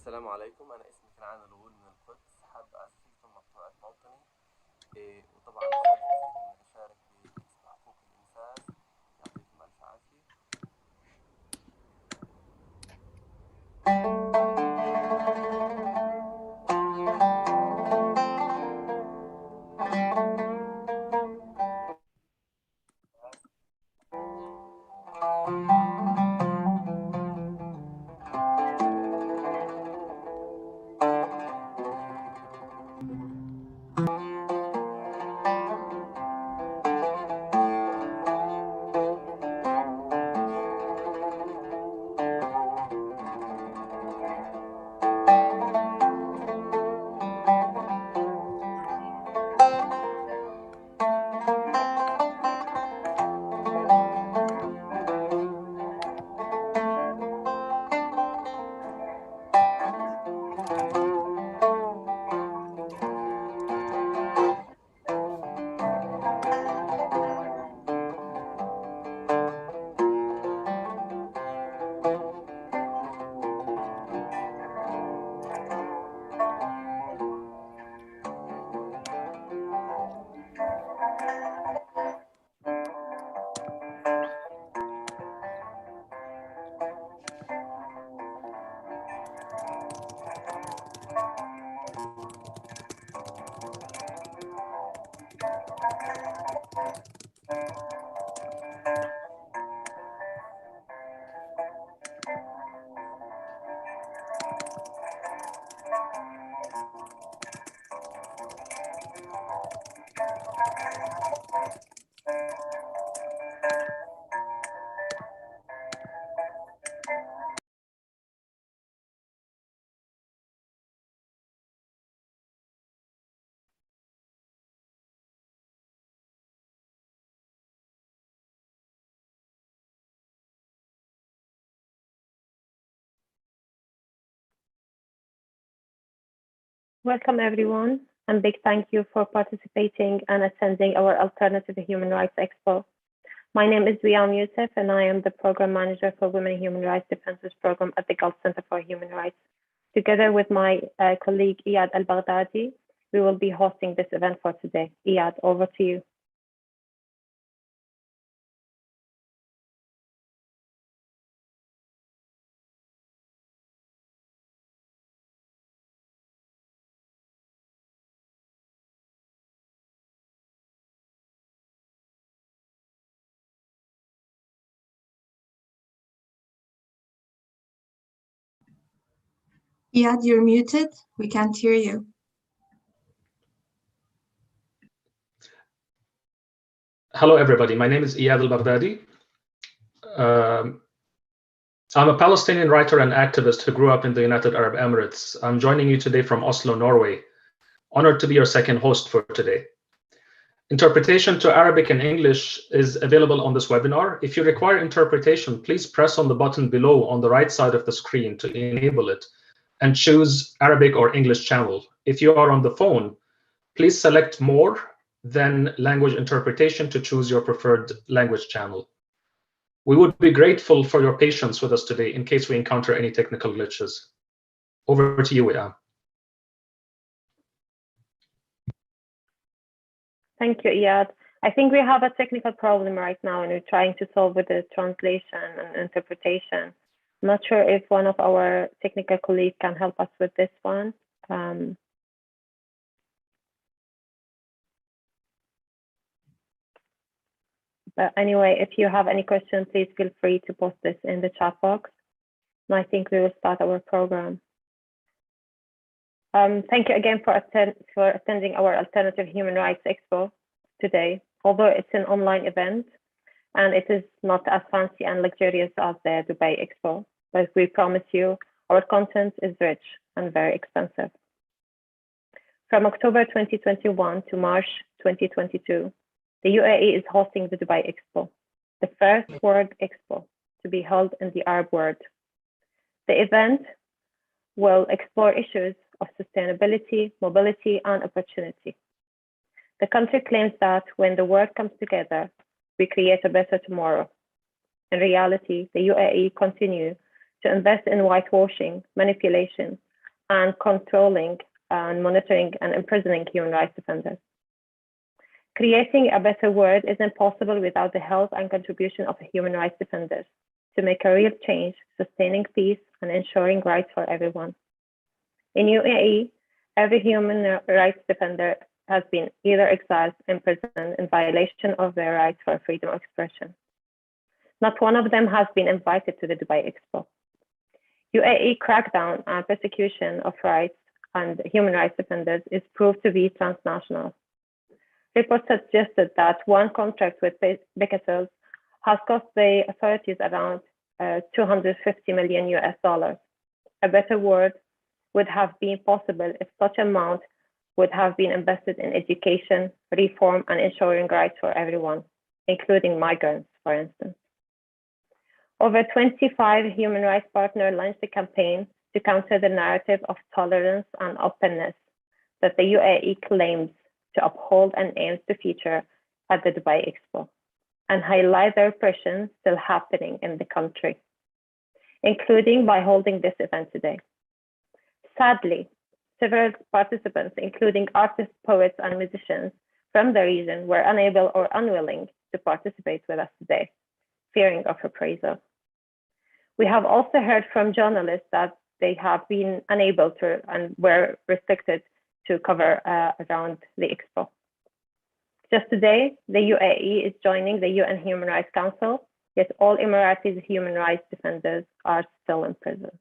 السلام عليكم. أنا اسمي كنعان الغول من القدس، حاب أسسكم مشروع موطني. وطبعا بحب إني أشارك بإكسبو حقوق الإنسان. يعطيكم ألف عافية. Welcome everyone, and big thank you for participating and attending our Alternative Human Rights Expo. My name is Wiam Youssef, and I am the Program Manager for Women and Human Rights Defenses Program at the Gulf Center for Human Rights. Together with my colleague Iyad Al-Baghdadi, we will be hosting this event for today. Iyad, over to you. Iyad, you're muted. We can't hear you. Hello, everybody. My name is Iyad Al-Baghdadi. I'm a Palestinian writer and activist who grew up in the United Arab Emirates. I'm joining you today from Oslo, Norway. Honored to be your second host for today. Interpretation to Arabic and English is available on this webinar. If you require interpretation, please press on the button below on the right side of the screen to enable it and choose Arabic or English channel. If you are on the phone, please select More, then Language Interpretation to choose your preferred language channel. We would be grateful for your patience with us today in case we encounter any technical glitches. Over to you, Wiam. Thank you, Iyad. I think we have a technical problem right now, and we're trying to solve with the translation and interpretation. I'm not sure if one of our technical colleagues can help us with this one. But anyway, if you have any questions, please feel free to post this in the chat box. And I think we will start our program. Thank you again for attending our Alternative Human Rights Expo today. Although it's an online event and it is not as fancy and luxurious as the Dubai Expo, but we promise you our content is rich and very expensive. From October 2021 to March 2022, the UAE is hosting the Dubai Expo, the first World Expo to be held in the Arab world. The event will explore issues of sustainability, mobility, and opportunity. The country claims that when the world comes together, we create a better tomorrow. In reality, the UAE continues to invest in whitewashing, manipulation, and controlling and monitoring and imprisoning human rights defenders. Creating a better world is impossible without the help and contribution of human rights defenders to make a real change, sustaining peace and ensuring rights for everyone. In UAE, every human rights defender has been either exiled, imprisoned in violation of their rights for freedom of expression. Not one of them has been invited to the Dubai Expo. UAE crackdown and persecution of rights and human rights defenders is proved to be transnational. Reports suggested that one contract with Pegasus has cost the authorities around 250 million US dollars. A better world would have been possible if such amount would have been invested in education, reform, and ensuring rights for everyone, including migrants, for instance. Over 25 human rights partners launched a campaign to counter the narrative of tolerance and openness that the UAE claims to uphold and aims to feature at the Dubai Expo, and highlight the repression still happening in the country, including by holding this event today. Sadly, several participants, including artists, poets, and musicians from the region, were unable or unwilling to participate with us today, fearing of reprisal. We have also heard from journalists that they have been unable to and were restricted to cover around the Expo. Just today, the UAE is joining the UN Human Rights Council, yet all Emiratis human rights defenders are still in prison.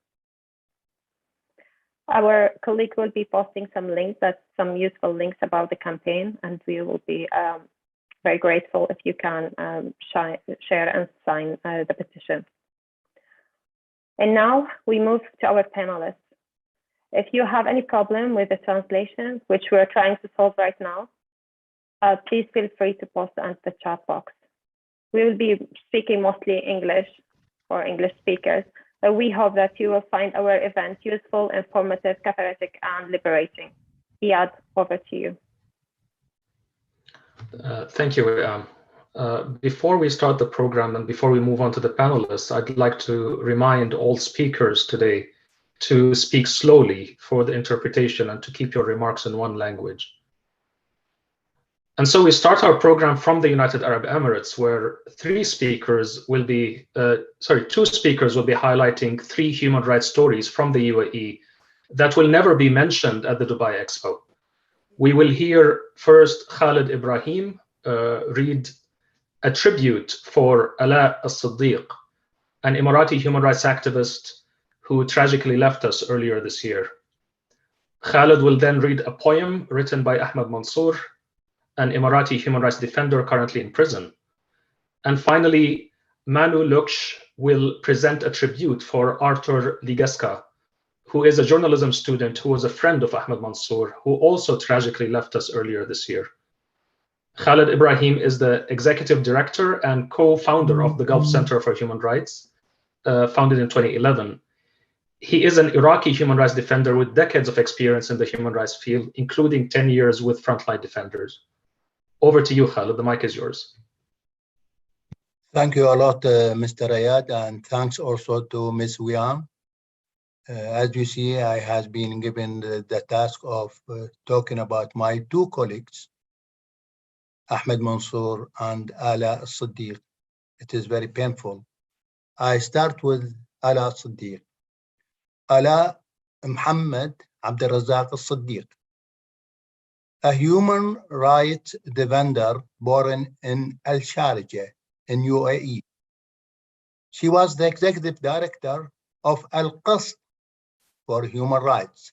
Our colleague will be posting some useful links about the campaign, and we will be very grateful if you can share and sign the petition. And now we move to our panelists. If you have any problem with the translation, which we're trying to solve right now, please feel free to post in the chat box. We will be speaking mostly English for English speakers, but we hope that you will find our event useful, informative, cathartic, and liberating. Iyad, over to you. Thank you. Before we start the program and before we move on to the panelists, I'd like to remind all speakers today to speak slowly for the interpretation and to keep your remarks in one language. And so we start our program from the United Arab Emirates, where two speakers will be highlighting 3 human rights stories from the UAE that will never be mentioned at the Dubai Expo. We will hear first Khalid Ibrahim read a tribute for Ala al-Siddiq, an Emirati human rights activist who tragically left us earlier this year. Khalid will then read a poem written by Ahmed Mansour, an Emirati human rights defender currently in prison. And finally, Manu Luksh will present a tribute for Arthur Ligeska, who is a journalism student who was a friend of Ahmed Mansour, who also tragically left us earlier this year. Khalid Ibrahim is the executive director and co-founder of the Gulf Center for Human Rights, founded in 2011. He is an Iraqi human rights defender with decades of experience in the human rights field, including 10 years with Frontline Defenders. Over to you, Khalid. The mic is yours. Thank you a lot, Mr. Rayad, and thanks also to Ms. Wiam. As you see, I have been given the task of talking about my 2 colleagues, Ahmed Mansour and Ala al-Siddiq. It is very painful. I start with Ala al-Siddiq. Ala Muhammad Abdul Razak al-Siddiq, a human rights defender born in Al Sharjah in UAE. She was the executive director of Al-Qasd for human rights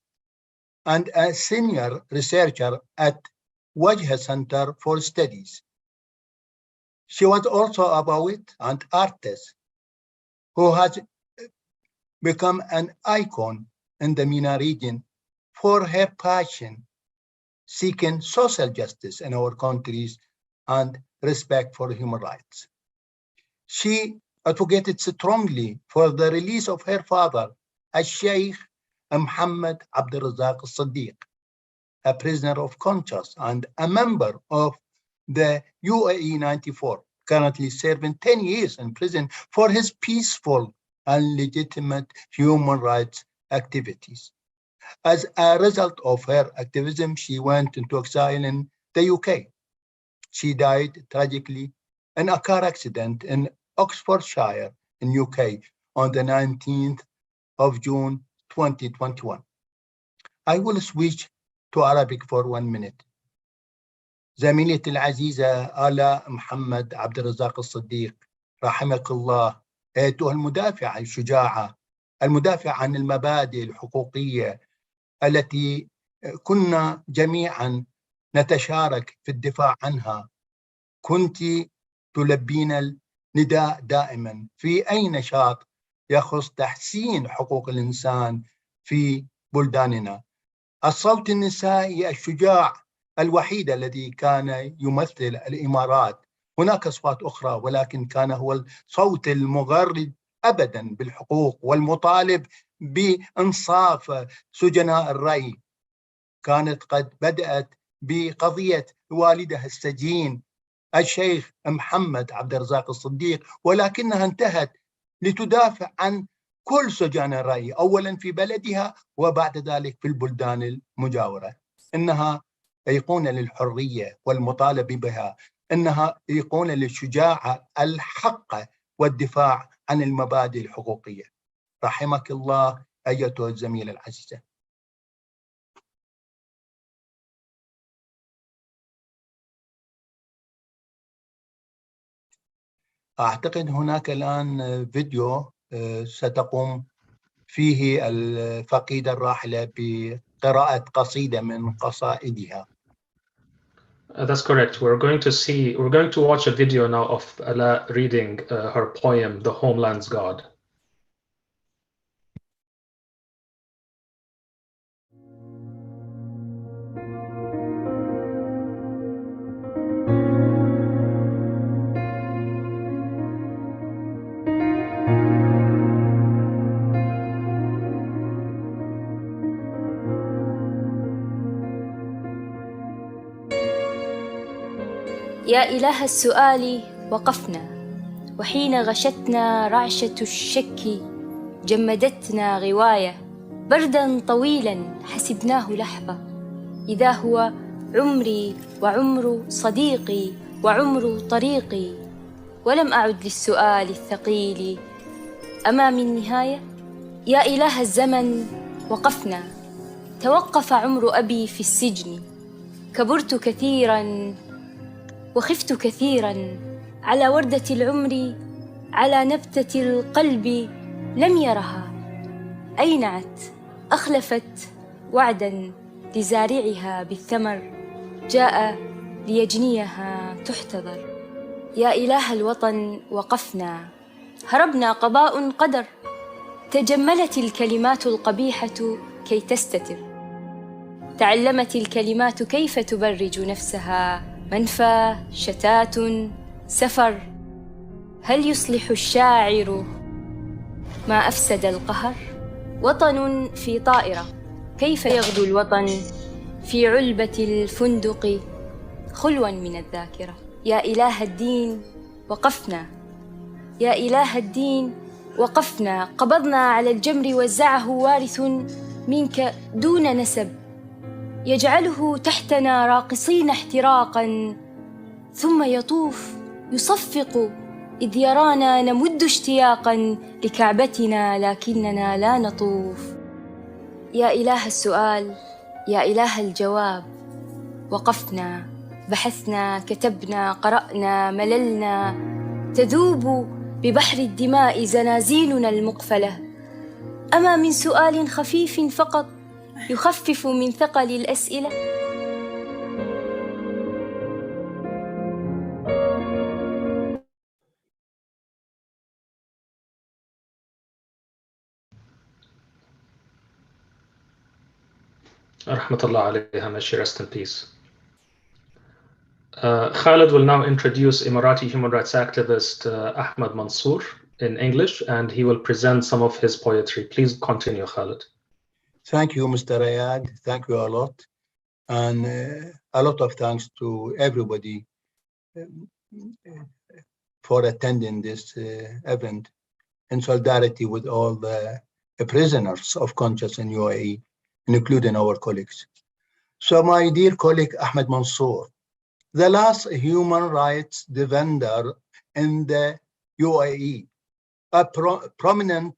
and a senior researcher at Wajha Center for Studies. She was also a poet and artist who has become an icon in the MENA region for her passion seeking social justice in our countries and respect for human rights. She advocated strongly for the release of her father, Al-Sheikh Muhammad Abdul Razak al-Siddiq, a prisoner of conscience and a member of the UAE 94, currently serving 10 years in prison for his peaceful and legitimate human rights activities. As a result of her activism, she went into exile in the UK. She died tragically in a car accident in Oxfordshire in UK on the 19th of June 2021. I will switch to Arabic for 1 minute. زميلتي العزيزة آلاء محمد عبد الرزاق الصديق رحمك الله، أيتها المدافعة الشجاعة المدافعة عن المبادئ الحقوقية التي كنا جميعا نتشارك في الدفاع عنها. كنت تلبين النداء دائما في أي نشاط يخص تحسين حقوق الإنسان في بلداننا. الصوت النسائي الشجاع الوحيد الذي كان يمثل الإمارات. هناك أصوات أخرى ولكن كان هو الصوت المغرد أبدا بالحقوق والمطالب بإنصاف سجناء الرأي. كانت قد بدأت بقضية والدها السجين الشيخ محمد عبد الرزاق الصديق، ولكنها انتهت لتدافع عن كل سجان الرأي، أولا في بلدها وبعد ذلك في البلدان المجاورة. إنها أيقونة للحرية والمطالبة بها، إنها أيقونة للشجاعة الحق والدفاع عن المبادئ الحقوقية. رحمك الله أيتها الزميلة العزيزة. أعتقد هناك الآن فيديو ستقوم فيه الفقيدة الراحلة بقراءة قصيدة من قصائدها. That's correct. We're going to watch a video now of Ala reading her poem, The Homeland's God. يا إله السؤال وقفنا، وحين غشتنا رعشة الشك جمدتنا غواية، بردا طويلا حسبناه لحظة، إذا هو عمري وعمر صديقي وعمر طريقي، ولم أعد للسؤال الثقيل أمام النهاية. يا إله الزمن وقفنا، توقف عمر أبي في السجن، كبرت كثيرا وخفت كثيرا على وردة العمر، على نبتة القلب لم يرها، أينعت أخلفت وعدا لزارعها بالثمر، جاء ليجنيها تحتضر. يا إله الوطن وقفنا، هربنا قضاء قدر، تجملت الكلمات القبيحة كي تستتر، تعلمت الكلمات كيف تبرج نفسها، منفى شتات سفر. هل يصلح الشاعر ما أفسد القهر؟ وطن في طائرة، كيف يغدو الوطن في علبة الفندق خلوا من الذاكرة؟ يا إله الدين وقفنا، يا إله الدين وقفنا، قبضنا على الجمر وزعه وارث منك دون نسب، يجعله تحتنا راقصين احتراقا، ثم يطوف يصفق إذ يرانا نمد اشتياقا لكعبتنا لكننا لا نطوف. يا إله السؤال، يا إله الجواب، وقفنا، بحثنا، كتبنا، قرأنا، مللنا، تذوب ببحر الدماء زنازيننا المقفلة، أما من سؤال خفيف فقط يخفف من ثقل الأسئلة؟ Rahmatullah alayha, may she rest in peace. Khalid will now introduce Emirati human rights activist Ahmed Mansour in English, and he will present some of his poetry. Please continue, Khalid. Thank you, Mr. Rayad. Thank you a lot. And a lot of thanks to everybody for attending this event in solidarity with all the prisoners of conscience in UAE. including our colleagues. So my dear colleague Ahmed Mansour, the last human rights defender in the UAE, a prominent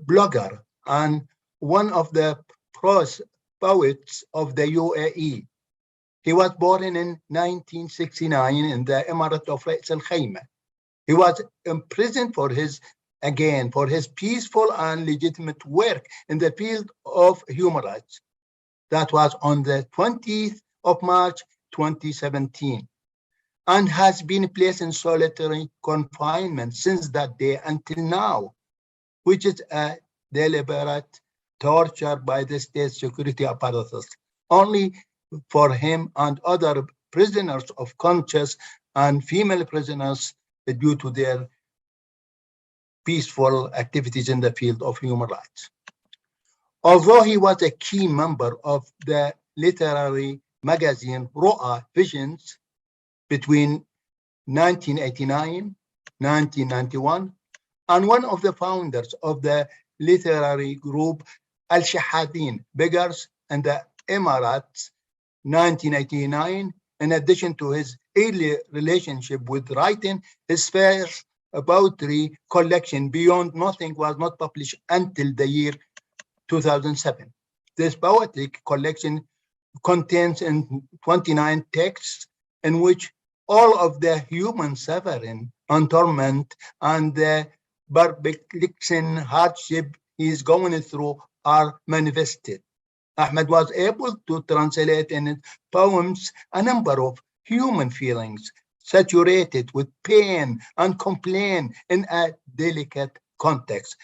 blogger and one of the prose poets of the UAE. He was born in 1969 in the Emirate of Ras Al Khaimah. He was imprisoned for his peaceful and legitimate work in the field of human rights. That was on the 20th of March 2017, and has been placed in solitary confinement since that day until now, which is a deliberate torture by the state security apparatus, only for him and other prisoners of conscience and female prisoners due to their peaceful activities in the field of human rights. Although he was a key member of the literary magazine Ru'a Visions between 1989, 1991, and one of the founders of the literary group Al-Shahadin, Beggars in the Emirates, 1989, in addition to his early relationship with writing, his first poetry collection, Beyond Nothing, was not published until the year 2007. This poetic collection contains 29 texts in which all of the human suffering and torment and the perplexing hardship he is going through are manifested. Ahmed was able to translate in his poems a number of human feelings saturated with pain and complaint in a delicate context,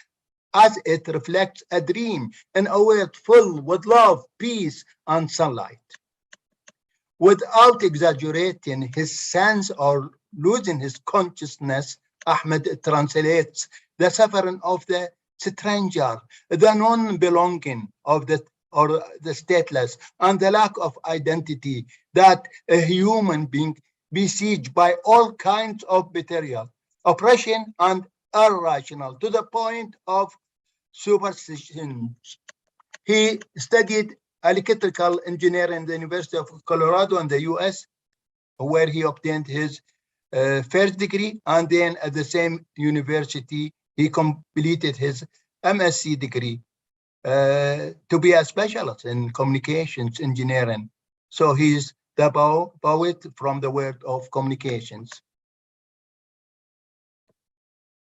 as it reflects a dream in a world filled with love, peace, and sunlight. Without exaggerating his sense or losing his consciousness, Ahmed translates the suffering of the stranger, the non-belonging of the stateless, and the lack of identity that a human being besieged by all kinds of betrayal, oppression, and irrational to the point of superstition. He studied electrical engineering in the University of Colorado in the US, where he obtained his first degree, and then at the same university, he completed his MSc degree to be a specialist in communications engineering. So he's the poet from the world of communications.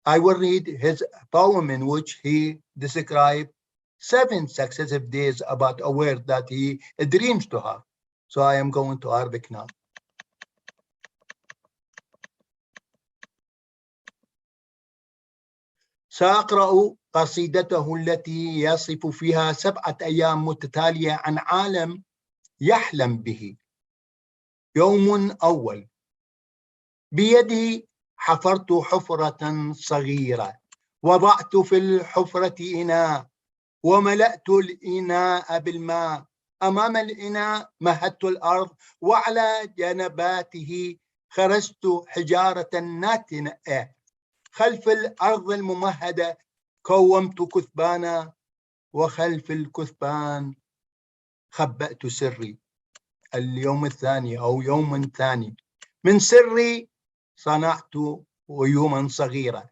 I will read his poem in which he described 7 successive days about a word that he dreams to have. So I am going to Arabic now. سأقرأ قصيدته التي يصف فيها 7 أيام متتالية عن عالم يحلم به. يوم أول، بيدي حفرت حفرة صغيرة، وضعت في الحفرة إناء، وملأت الإناء بالماء. أمام الإناء مهدت الأرض، وعلى جنباته خرجت حجارة ناتئة. خلف الأرض الممهدة كومت كثبانا، وخلف الكثبان خبأت سري. اليوم الثاني أو يوم ثاني، من سري صنعت غيوما صغيرة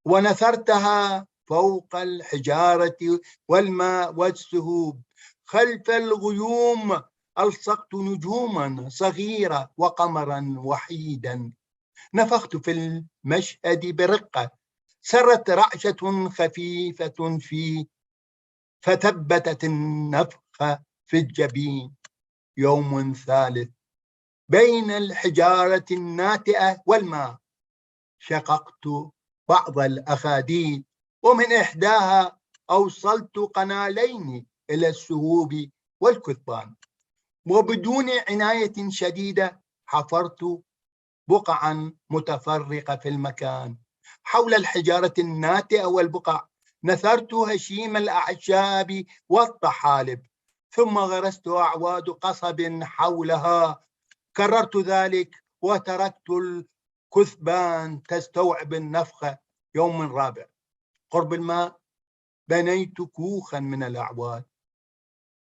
ونثرتها فوق الحجارة والماء والسهوب. خلف الغيوم ألصقت نجوما صغيرة وقمرا وحيدا. نفخت في المشهد برقة، سرت رعشة خفيفة فيه، فثبتت النفخة في الجبين. يوم ثالث، بين الحجارة الناتئة والماء شققت بعض الأخاديد، ومن إحداها أوصلت قنالين إلى السهوب والكثبان. وبدون عناية شديدة حفرت بقعا متفرقة في المكان حول الحجارة الناتئة والبقع. نثرت هشيم الأعشاب والطحالب، ثم غرست أعواد قصب حولها. كررت ذلك وتركت الكثبان تستوعب النفخة. يوم رابع، قرب الماء بنيت كوخا من الأعواد،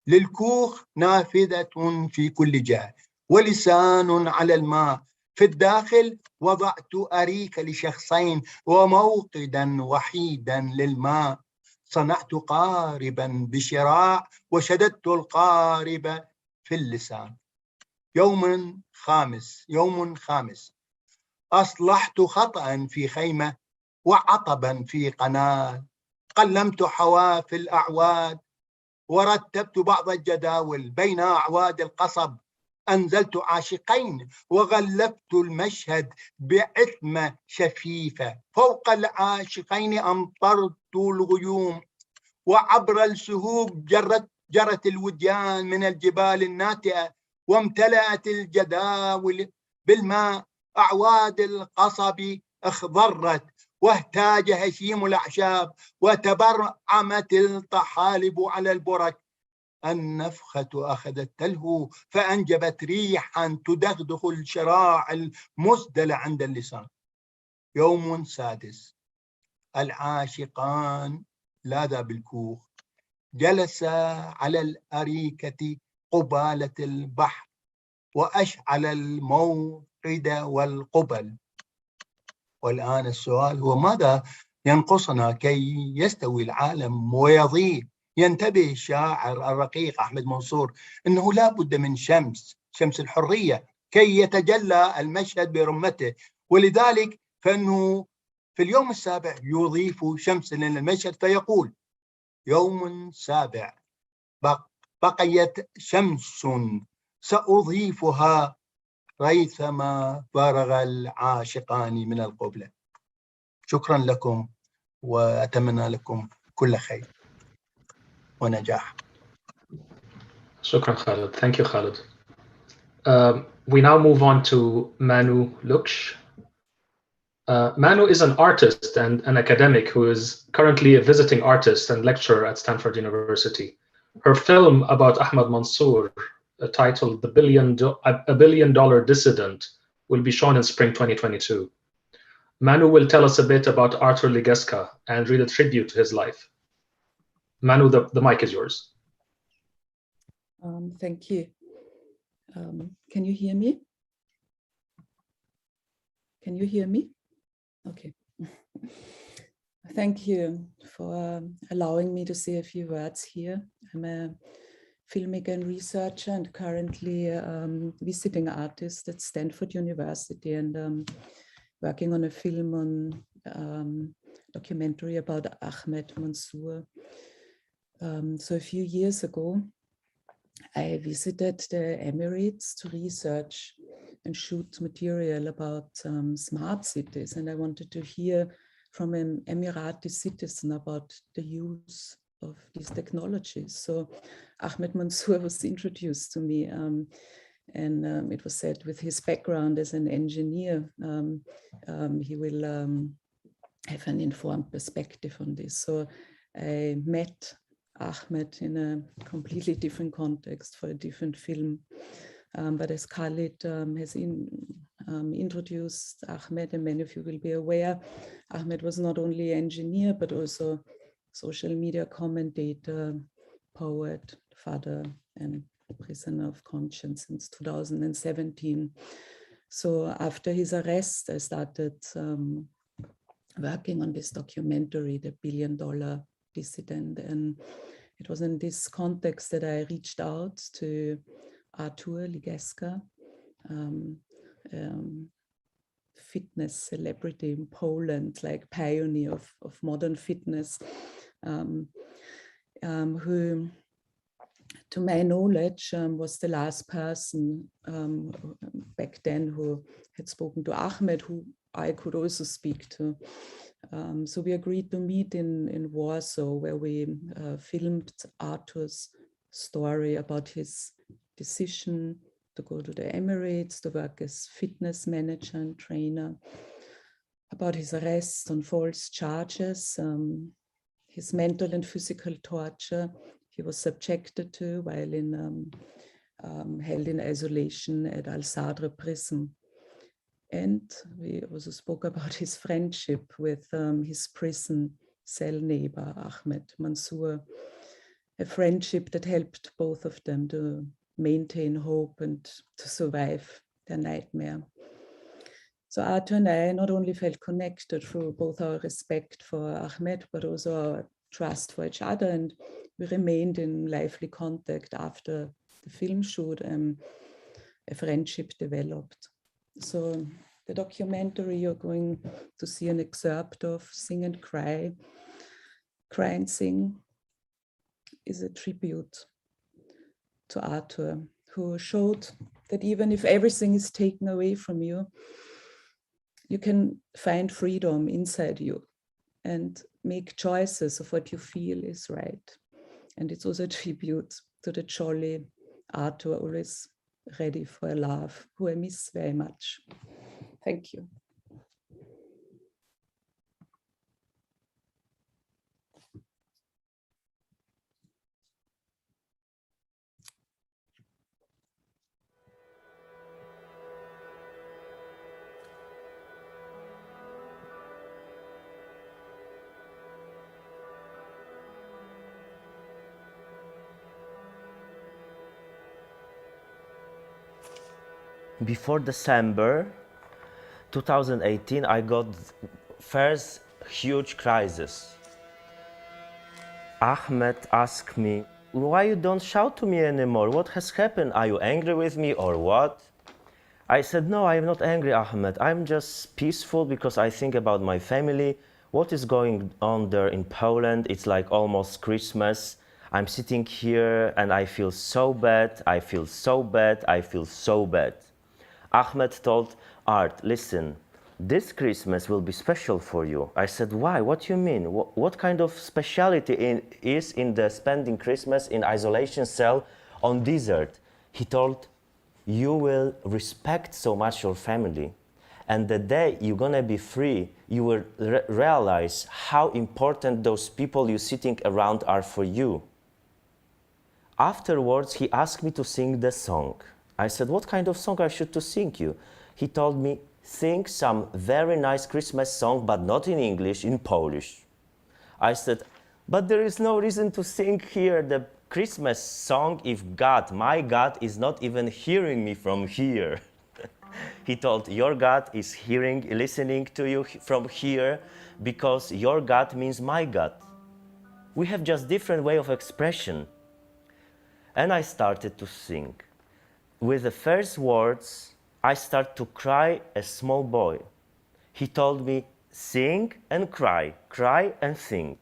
للكوخ نافذة في كل جهة ولسان على الماء. في الداخل وضعت أريك لشخصين وموقدا وحيدا للماء. صنعت قاربا بشراع وشددت القارب في اللسان. يوم خامس أصلحت خطأ في خيمة وعطبا في قناة. قلمت حواف الأعواد ورتبت بعض الجداول بين أعواد القصب. أنزلت عاشقين وغلفت المشهد بعثمة شفيفة. فوق العاشقين أمطرت الغيوم وعبر السهوب جرت الوديان من الجبال الناتئة وامتلأت الجداول بالماء. أعواد القصب اخضرت واهتاج هشيم الأعشاب وتبرعمت الطحالب على البرك. النفخة أخذت تلهو فأنجبت ريحا تدغدغ الشراع المسدل عند اللسان. يوم سادس العاشقان لاذا بالكوخ جلس على الأريكة قبالة البحر وأشعل الموقد والقبل. والآن السؤال هو ماذا ينقصنا كي يستوي العالم ويضيء؟ ينتبه الشاعر الرقيق أحمد منصور أنه لا بد من شمس الحرية كي يتجلى المشهد برمته. ولذلك فإنه في اليوم السابع يضيف شمس للمشهد فيقول: يوم سابع بقيت شمس سأضيفها ريثما فرغ العاشقان من القبلة. شكرا لكم وأتمنى لكم كل خير ونجاح. شكرا Khalid. Thank you, Khalid. We now move on to Manu Luksh. Manu is an artist and an academic who is currently a visiting artist and lecturer at Stanford University. Her film about Ahmad Mansour, titled A Billion Dollar Dissident, will be shown in spring 2022. Manu will tell us a bit about Arthur Ligeska and read a tribute to his life. Manu, the mic is yours. Thank you. Can you hear me? Can you hear me? Okay. Thank you for allowing me to say a few words here. I'm a filmmaker and researcher and currently visiting artist at Stanford University and working on a film on documentary about Ahmed Mansour. So a few years ago, I visited the Emirates to research and shoot material about smart cities, and I wanted to hear from an Emirati citizen about the use of these technologies. So Ahmed Mansour was introduced to me, and it was said with his background as an engineer, he will have an informed perspective on this. So I met Ahmed in a completely different context for a different film. But as Khalid has introduced Ahmed, and many of you will be aware, Ahmed was not only engineer, but also social media commentator, poet, father, and prisoner of conscience since 2017. So after his arrest, I started working on this documentary, The $1 Billion Dissident. And it was in this context that I reached out to Arthur Ligeska, fitness celebrity in Poland, like pioneer of modern fitness, who, to my knowledge, was the last person back then who had spoken to Ahmed, who I could also speak to. So we agreed to meet in Warsaw, where we filmed Arthur's story about his decision to go to the Emirates to work as fitness manager and trainer, about his arrest on false charges, his mental and physical torture he was subjected to while held in isolation at Al-Sadr prison. And we also spoke about his friendship with his prison cell neighbor, Ahmed Mansour, a friendship that helped both of them to maintain hope and to survive their nightmare. So Arthur and I not only felt connected through both our respect for Ahmed, but also our trust for each other, and we remained in lively contact after the film shoot, and a friendship developed. So the documentary you're going to see an excerpt of, Sing and Cry, Cry and Sing, is a tribute to Arthur, who showed that even if everything is taken away from you, you can find freedom inside you and make choices of what you feel is right. And it's also a tribute to the jolly Arthur, always ready for a laugh, who I miss very much. Thank you. Before December 2018, I got first huge crisis. Ahmed asked me, why you don't shout to me anymore? What has happened? Are you angry with me or what? I said, no, I am not angry, Ahmed. I'm just peaceful because I think about my family. What is going on there in Poland? It's like almost Christmas. I'm sitting here and I feel so bad. I feel so bad. I feel so bad. Ahmed told Art, listen, this Christmas will be special for you. I said, why? What do you mean? What kind of speciality is in the spending Christmas in isolation cell on desert? He told, you will respect so much your family. And the day you're gonna be free, you will realize how important those people you're sitting around are for you. Afterwards, he asked me to sing the song. I said, what kind of song I should to sing you? He told me, sing some very nice Christmas song, but not in English, in Polish. I said, but there is no reason to sing here the Christmas song if God, my God, is not even hearing me from here. He told, your God is listening to you from here because your God means my God. We have just different way of expression. And I started to sing. With the first words, I started to cry as a small boy. He told me, sing and cry and sing.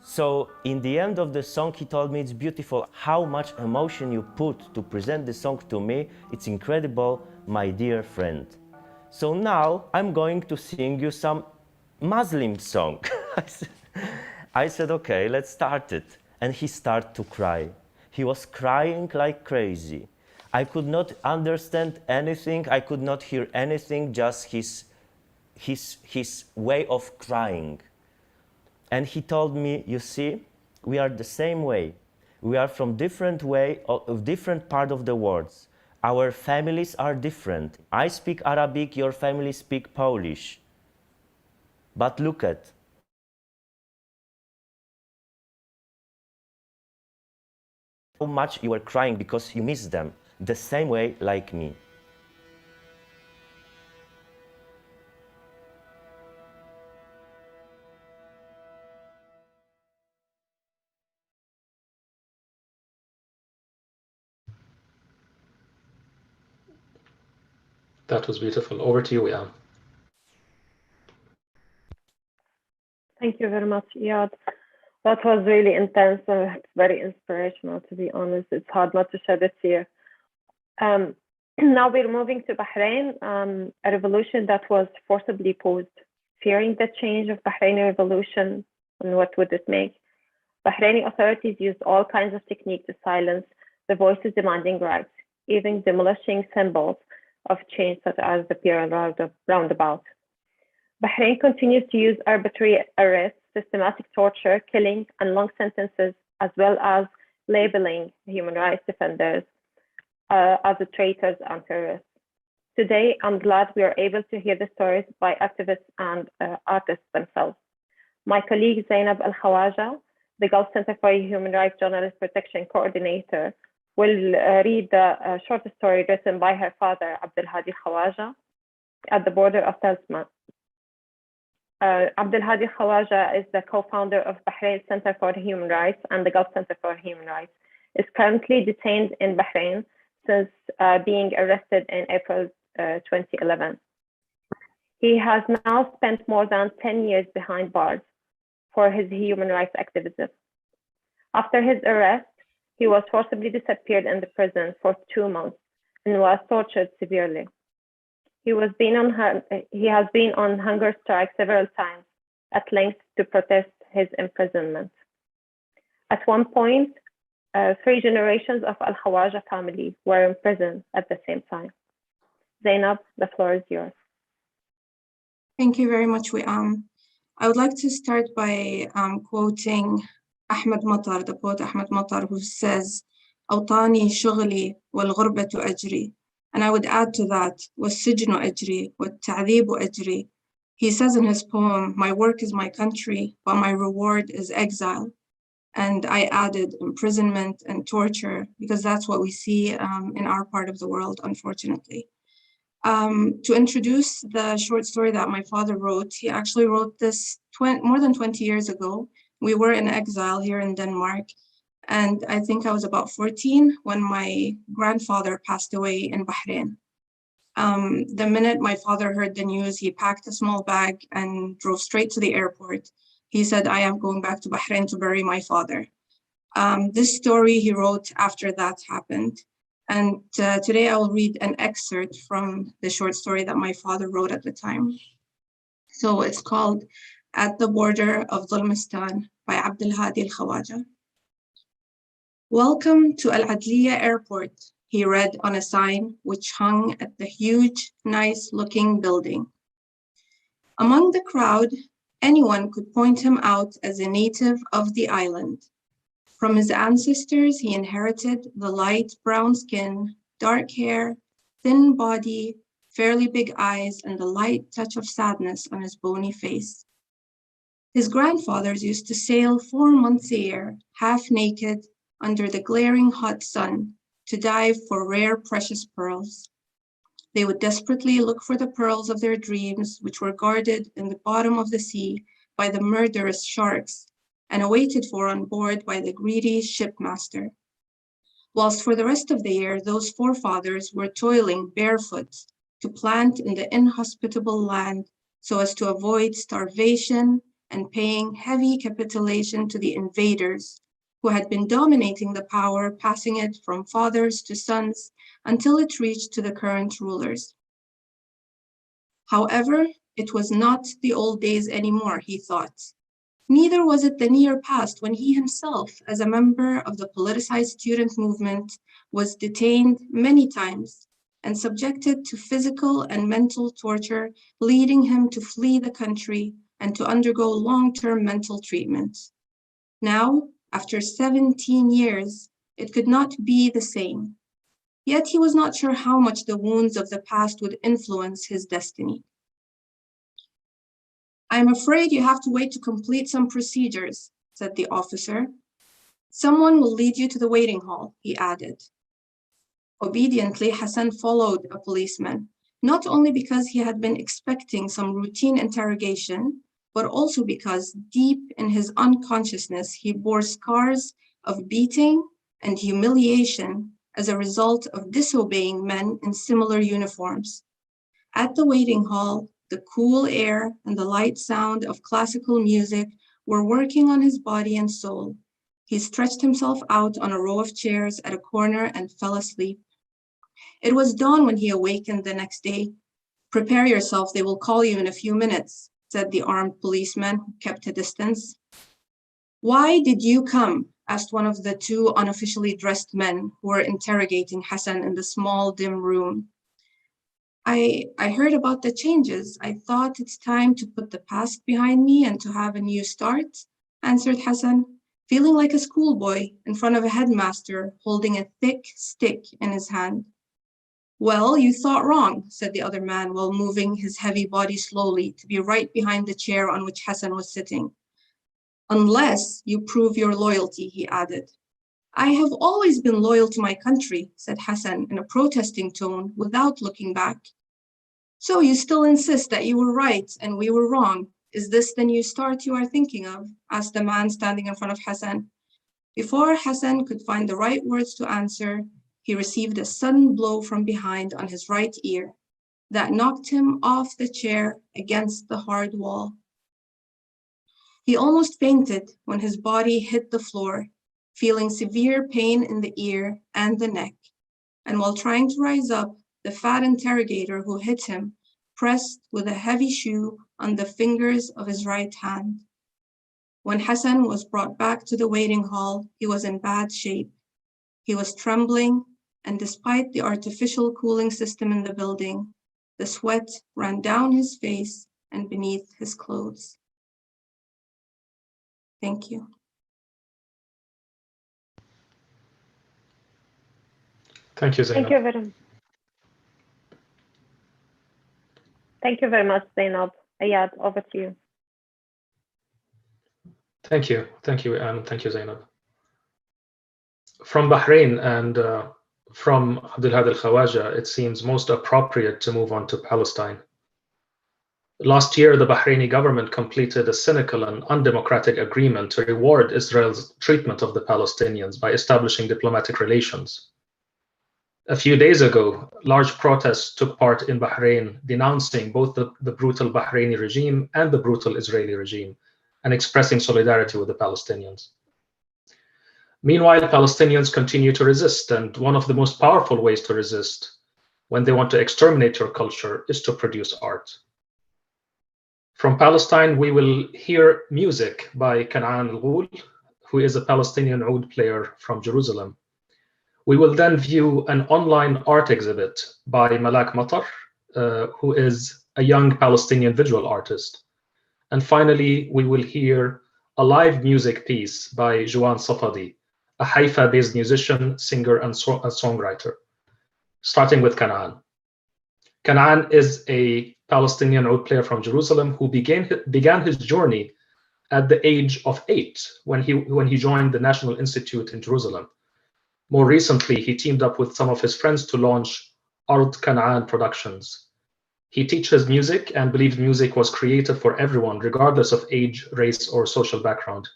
So in the end of the song, he told me it's beautiful how much emotion you put to present the song to me. It's incredible, my dear friend. So now I'm going to sing you some Muslim song. I said, okay, let's start it. And he started to cry. He was crying like crazy. I could not understand anything. I could not hear anything, just his way of crying. And he told me, you see, we are the same way. We are from different part of the world. Our families are different. I speak Arabic, your family speak Polish. But look at, how much you are crying because you miss them, the same way like me. That was beautiful. Over to you, Ian. Thank you very much, Iyad. That was really intense and very inspirational, to be honest. It's hard not to shed a tear. Now we're moving to Bahrain, a revolution that was forcibly paused. Fearing the change of Bahraini revolution and what would it make, Bahraini authorities used all kinds of techniques to silence the voices demanding rights, even demolishing symbols of change such as the pier roundabout. Bahrain continues to use arbitrary arrests, systematic torture, killing, and long sentences, as well as labeling human rights defenders as traitors and terrorists. Today, I'm glad we are able to hear the stories by activists and artists themselves. My colleague Zainab Al-Khawaja the Gulf Center for Human Rights Journalist Protection Coordinator, will read the short story written by her father, Abdelhadi Khawaja, At the Border of Talisman. Abdelhadi Khawaja is the co-founder of Bahrain Center for Human Rights and the Gulf Center for Human Rights. Is currently detained in Bahrain since being arrested in April 2011. He has now spent more than 10 years behind bars for his human rights activism. After his arrest, he was forcibly disappeared in the prison for 2 months and was tortured severely. He has been on hunger strike several times, at length to protest his imprisonment. At one point, 3 generations of Al-Khawaja family were in prison at the same time. Zainab, the floor is yours. Thank you very much, Wiam. I would like to start by quoting Ahmed Matar, the poet Ahmed Matar, who says, أوطاني شغلي والغربة أجري. And I would add to that, والسجن أجري والتعذيب أجري. He says in his poem, my work is my country, but my reward is exile. And I added imprisonment and torture, because that's what we see in our part of the world, unfortunately. To introduce the short story that my father wrote, he actually wrote this more than 20 years ago. We were in exile here in Denmark, and I think I was about 14 when my grandfather passed away in Bahrain. The minute my father heard the news, he packed a small bag and drove straight to the airport. He said, I am going back to Bahrain to bury my father. This story he wrote after that happened. And today I will read an excerpt from the short story that my father wrote at the time. So it's called At the Border of Dhulmistan by Abdelhadi Al-Khawaja. Welcome to Al-Adliya Airport, he read on a sign which hung at the huge, nice-looking building. Among the crowd, anyone could point him out as a native of the island. From his ancestors, he inherited the light brown skin, dark hair, thin body, fairly big eyes, and the light touch of sadness on his bony face. His grandfathers used to sail 4 months a year, half naked, under the glaring hot sun, to dive for rare precious pearls. They would desperately look for the pearls of their dreams, which were guarded in the bottom of the sea by the murderous sharks, and awaited for on board by the greedy shipmaster. Whilst for the rest of the year, those forefathers were toiling barefoot to plant in the inhospitable land so as to avoid starvation and paying heavy capitulation to the invaders who had been dominating the power, passing it from fathers to sons until it reached to the current rulers. However, it was not the old days anymore, he thought. Neither was it the near past when he himself, as a member of the politicized student movement, was detained many times and subjected to physical and mental torture, leading him to flee the country and to undergo long-term mental treatment. Now, after 17 years, it could not be the same. Yet he was not sure how much the wounds of the past would influence his destiny. I'm afraid you have to wait to complete some procedures, said the officer. Someone will lead you to the waiting hall, he added. Obediently, Hassan followed a policeman, not only because he had been expecting some routine interrogation, but also because deep in his unconsciousness, he bore scars of beating and humiliation as a result of disobeying men in similar uniforms. At the waiting hall, the cool air and the light sound of classical music were working on his body and soul. He stretched himself out on a row of chairs at a corner and fell asleep. It was dawn when he awakened the next day. Prepare yourself, they will call you in a few minutes, said the armed policeman who kept a distance. Why did you come? Asked one of the 2 unofficially dressed men who were interrogating Hassan in the small, dim room. I heard about the changes. I thought it's time to put the past behind me and to have a new start, answered Hassan, feeling like a schoolboy in front of a headmaster holding a thick stick in his hand. Well, you thought wrong, said the other man while moving his heavy body slowly to be right behind the chair on which Hassan was sitting. Unless you prove your loyalty, he added. I have always been loyal to my country, said Hassan in a protesting tone without looking back. So you still insist that you were right and we were wrong. Is this the new start you are thinking of? Asked the man standing in front of Hassan. Before Hassan could find the right words to answer, he received a sudden blow from behind on his right ear that knocked him off the chair against the hard wall. He almost fainted when his body hit the floor, feeling severe pain in the ear and the neck. And while trying to rise up, the fat interrogator who hit him pressed with a heavy shoe on the fingers of his right hand. When Hassan was brought back to the waiting hall, he was in bad shape. He was trembling, and despite the artificial cooling system in the building, the sweat ran down his face and beneath his clothes. Thank you. Thank you, Thank Zainab. you very much. Thank you very much, Zainab. Ayad, over to you. Thank you, and thank you, Zainab. From Bahrain and from Abdulhad al-Khawaja, it seems most appropriate to move on to Palestine. Last year, the Bahraini government completed a cynical and undemocratic agreement to reward Israel's treatment of the Palestinians by establishing diplomatic relations. A few days ago, large protests took part in Bahrain, denouncing both the brutal Bahraini regime and the brutal Israeli regime, and expressing solidarity with the Palestinians. Meanwhile, Palestinians continue to resist, and one of the most powerful ways to resist when they want to exterminate your culture is to produce art. From Palestine, we will hear music by Kanaan al-Ghul, who is a Palestinian oud player from Jerusalem. We will then view an online art exhibit by Malak Matar, who is a young Palestinian visual artist. And finally, we will hear a live music piece by Jouan Safadi, a Haifa-based musician, singer, and songwriter. Starting with Kanaan. Kanaan is a Palestinian oud player from Jerusalem who began his journey at the age of 8 when he joined the National Institute in Jerusalem. More recently, he teamed up with some of his friends to launch Art Kanaan Productions. He teaches music and believes music was created for everyone, regardless of age, race, or social background.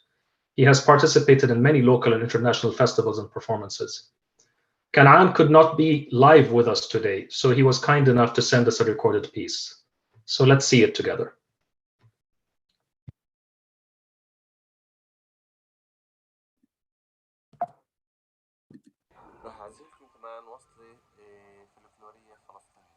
He has participated in many local and international festivals and performances. Kanaan could not be live with us today, so he was kind enough to send us a recorded piece. So let's see it together. راح أعزفكم كمان وصلة فلكلورية فلسطينية.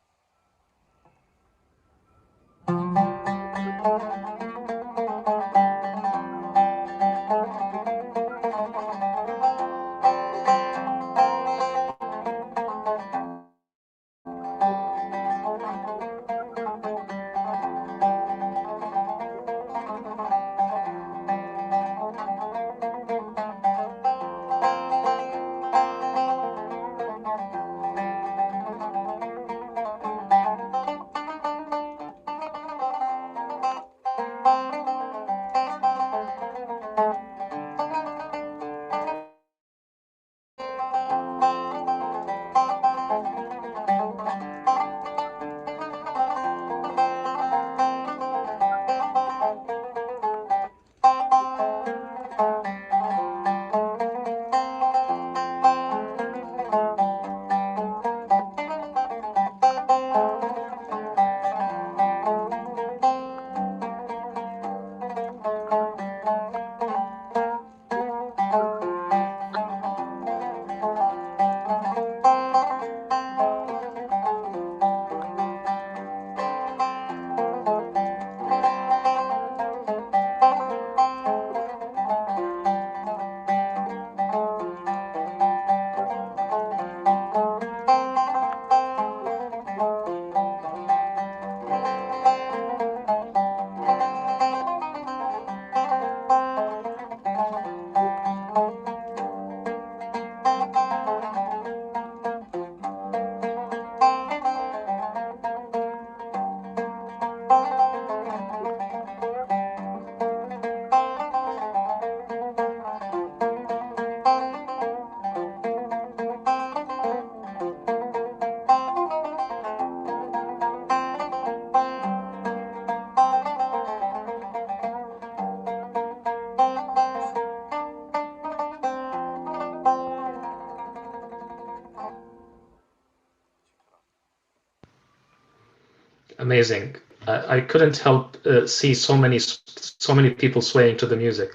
Amazing. I couldn't help see so many people swaying to the music.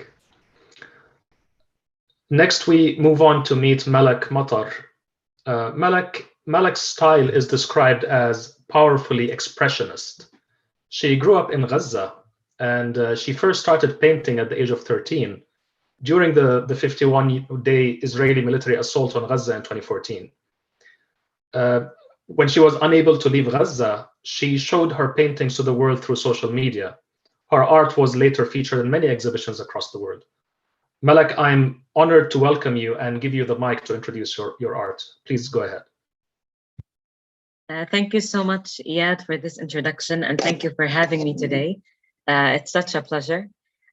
Next, we move on to meet Malak Matar. Malak's style is described as powerfully expressionist. She grew up in Gaza, and she first started painting at the age of 13 during the 51-day Israeli military assault on Gaza in 2014. When she was unable to leave Gaza, she showed her paintings to the world through social media. Her art was later featured in many exhibitions across the world. Malak, I'm honored to welcome you and give you the mic to introduce your art. Please go ahead. Thank you so much, Iyad, for this introduction, and thank you for having me today. It's such a pleasure.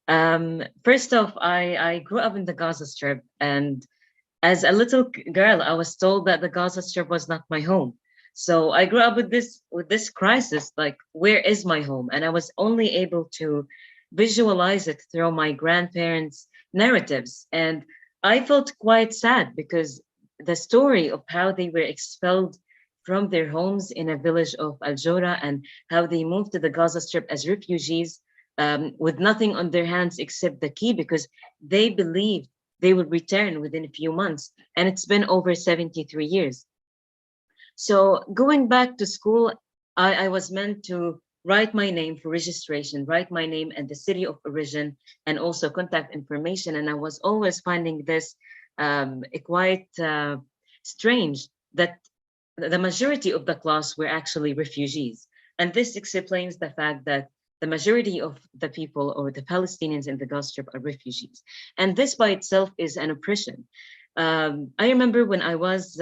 First off, I grew up in the Gaza Strip, and as a little girl, I was told that the Gaza Strip was not my home. So I grew up with this crisis, like, where is my home? And I was only able to visualize it through my grandparents' narratives. And I felt quite sad because the story of how they were expelled from their homes in a village of Al Jora and how they moved to the Gaza Strip as refugees with nothing on their hands except the key, because they believed they would return within a few months. And it's been over 73 years. So going back to school, I was meant to write my name for registration, write my name and the city of origin, and also contact information. And I was always finding this quite strange that the majority of the class were actually refugees. And this explains the fact that the majority of the people, or the Palestinians in the Gaza Strip, are refugees. And this by itself is an oppression. I remember when I was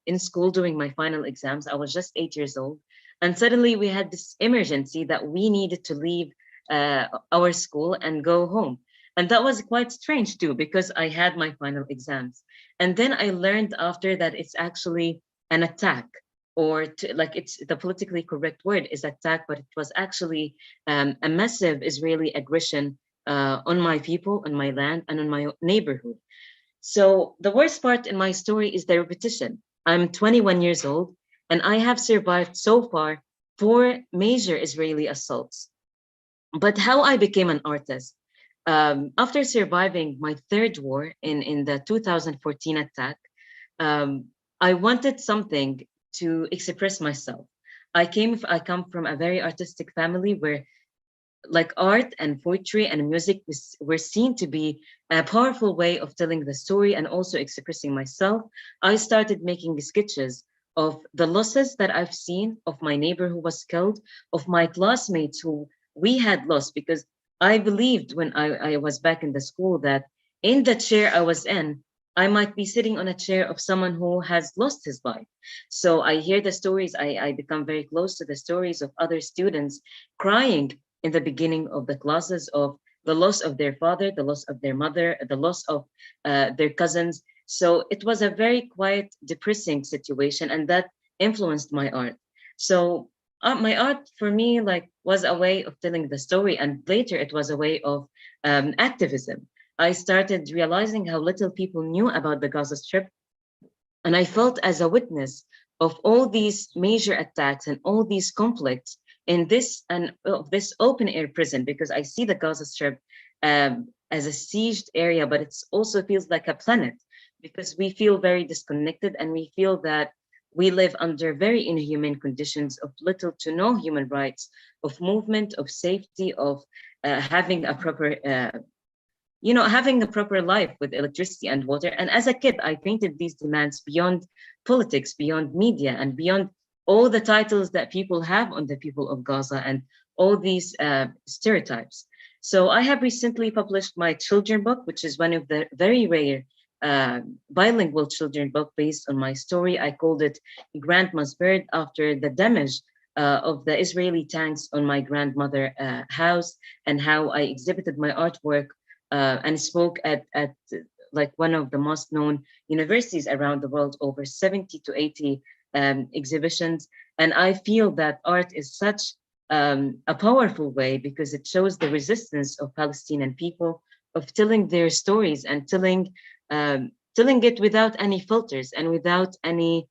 in school doing my final exams, I was just 8 years old. And suddenly we had this emergency that we needed to leave our school and go home. And that was quite strange too, because I had my final exams. And then I learned after that it's actually an attack, or like, it's the politically correct word is attack, but it was actually a massive Israeli aggression on my people, on my land, and on my neighborhood. So the worst part in my story is the repetition. I'm 21 years old, and I have survived so far 4 major Israeli assaults. But how I became an artist, after surviving my 3rd war in the 2014 attack, I wanted something to express myself. I come from a very artistic family where, like, art and poetry and music were seen to be a powerful way of telling the story and also expressing myself. I started making sketches of the losses that I've seen, of my neighbor who was killed, of my classmates who we had lost, because I believed when I was back in the school that in the chair I was in, I might be sitting on a chair of someone who has lost his life. So I hear the stories, I become very close to the stories of other students crying in the beginning of the classes of the loss of their father, the loss of their mother, the loss of their cousins. So it was a very quite depressing situation, and that influenced my art. So my art for me, like, was a way of telling the story, and later it was a way of activism. I started realizing how little people knew about the Gaza Strip, and I felt as a witness of all these major attacks and all these conflicts in this open air prison, because I see the Gaza Strip as a sieged area, but it also feels like a planet, because we feel very disconnected and we feel that we live under very inhumane conditions of little to no human rights, of movement, of safety, of having a proper having a proper life with electricity and water. And as a kid, I painted these demands beyond politics, beyond media, and beyond all the titles that people have on the people of Gaza and all these stereotypes. So I have recently published my children book, which is one of the very rare bilingual children book based on my story. I called it Grandma's Bird, after the damage of the Israeli tanks on my grandmother's house, and how I exhibited my artwork and spoke at like one of the most known universities around the world, over 70 to 80 exhibitions. And I feel that art is such a powerful way, because it shows the resistance of Palestinian people of telling their stories and telling it without any filters and without any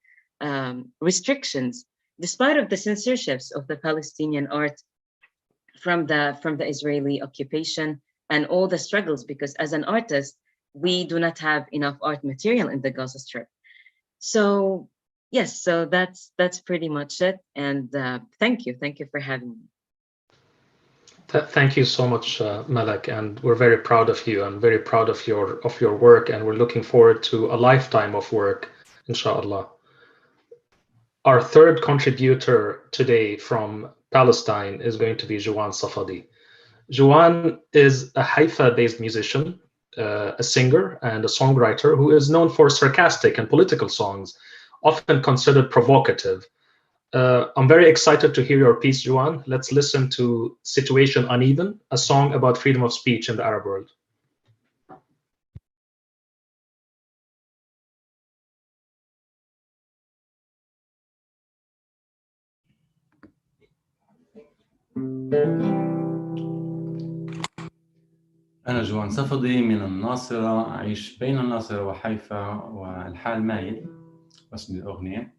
restrictions. despite of the censorships of the Palestinian art from the Israeli occupation and all the struggles, because as an artist, we do not have enough art material in the Gaza Strip. So yes, so that's pretty much it. And thank you for having me. Thank you so much, Malak, and we're very proud of you and very proud of your work, and we're looking forward to a lifetime of work, inshallah. Our third contributor today from Palestine is going to be Jouan Safadi. Jouan is a Haifa-based musician, a singer and a songwriter who is known for sarcastic and political songs, often considered provocative. I'm very excited to hear your piece, Jouan. Let's listen to Situation Uneven, a song about freedom of speech in the Arab world. أنا جوان صفدي من الناصرة، أعيش بين الناصرة وحيفا، والحال مايل. اسم الأغنية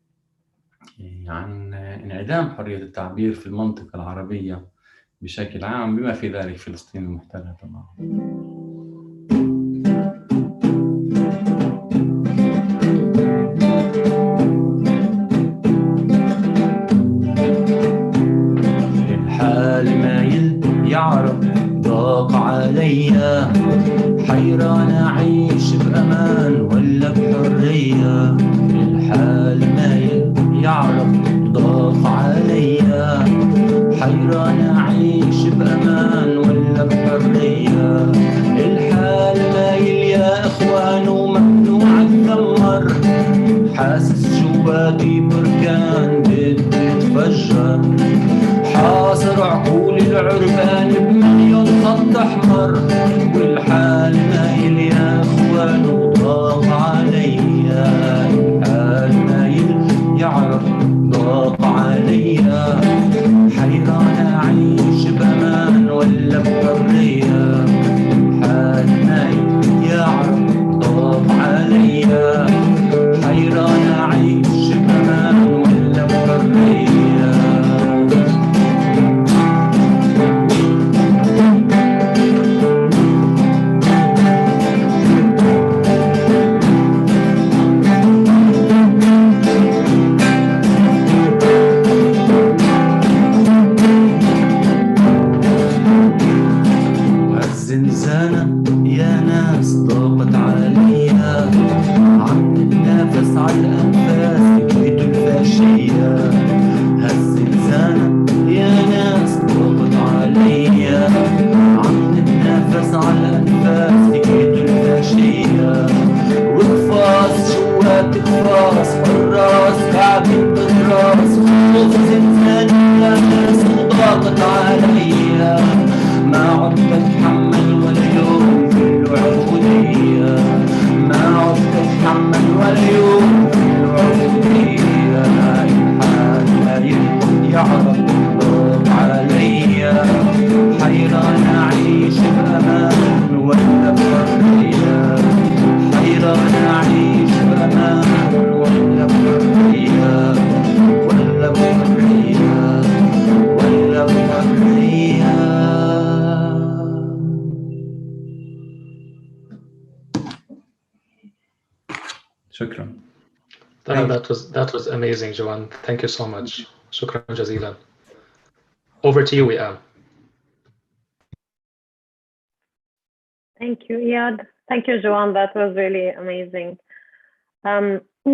عن انعدام حرية التعبير في المنطقة العربية بشكل عام، بما في ذلك فلسطين المحتلة طبعا. الحال مايل يعرف ضاق عليا، حيران أعيش بأمان ولا بحرية. الحال مايل يعرف ضاق عليا، حيران أعيش بأمان ولا بحرية. الحال مايل يا إخوان وممنوع الثمر، حاسس جواتي بركان بده يتفجر، حاصر عقول العربان بمليون خط أحمر. والحال مايل يا إخوان وضاق عليا، الحال مايل يعرف ضاق عليا، حيران أعيش بأمان ولا بحرية. الحال مايل يعرف ضاق عليا، حيران أعيش بأمان ولا بحرية. الزنزانة يا ناس ضاقت عليا، عم نتنافس على الأنفاس بكيتو الفاشية. هالزنزانة يا ناس ضاقت عليا، عم نتنافس على الأنفاس بكيتو الفاشية. وقفاص جوات قفاص حراس كعبين بالراس، خوف زنزانة يا ناس ضاقت عليا، ما عدت أتحمل ولا يوم في العبودية، ما عدت أتحمل ولا يوم في العبودية. الحال مايل يعرف ضاق عليا، حيران أعيش بأمان ولا بحرية، حيران أعيش بأمان ولا بحرية، ولا بحرية، ولا بحرية. شكرا. That was amazing, Jouan. Thank you so much. Shukran jazilan. Over to you, Wiam. Thank you, Iyad. Thank you, Jouan. That was really amazing.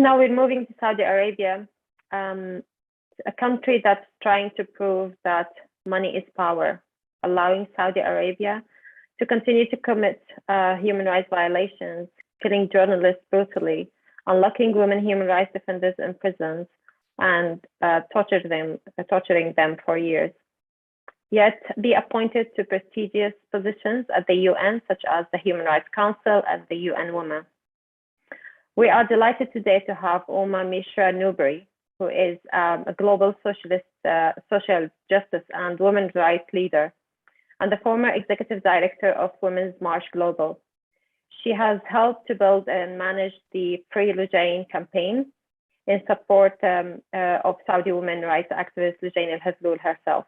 Now we're moving to Saudi Arabia, a country that's trying to prove that money is power, allowing Saudi Arabia to continue to commit human rights violations, killing journalists brutally, unlocking women human rights defenders in prisons, and torturing them for years. Yet be appointed to prestigious positions at the UN, such as the Human Rights Council and the UN Women. We are delighted today to have Uma Mishra Newberry, who is a global socialist, social justice and women's rights leader, and the former executive director of Women's March Global. She has helped to build and manage the Free Lujain campaign, in support of Saudi women rights activist Lujain Al-Hazloul herself.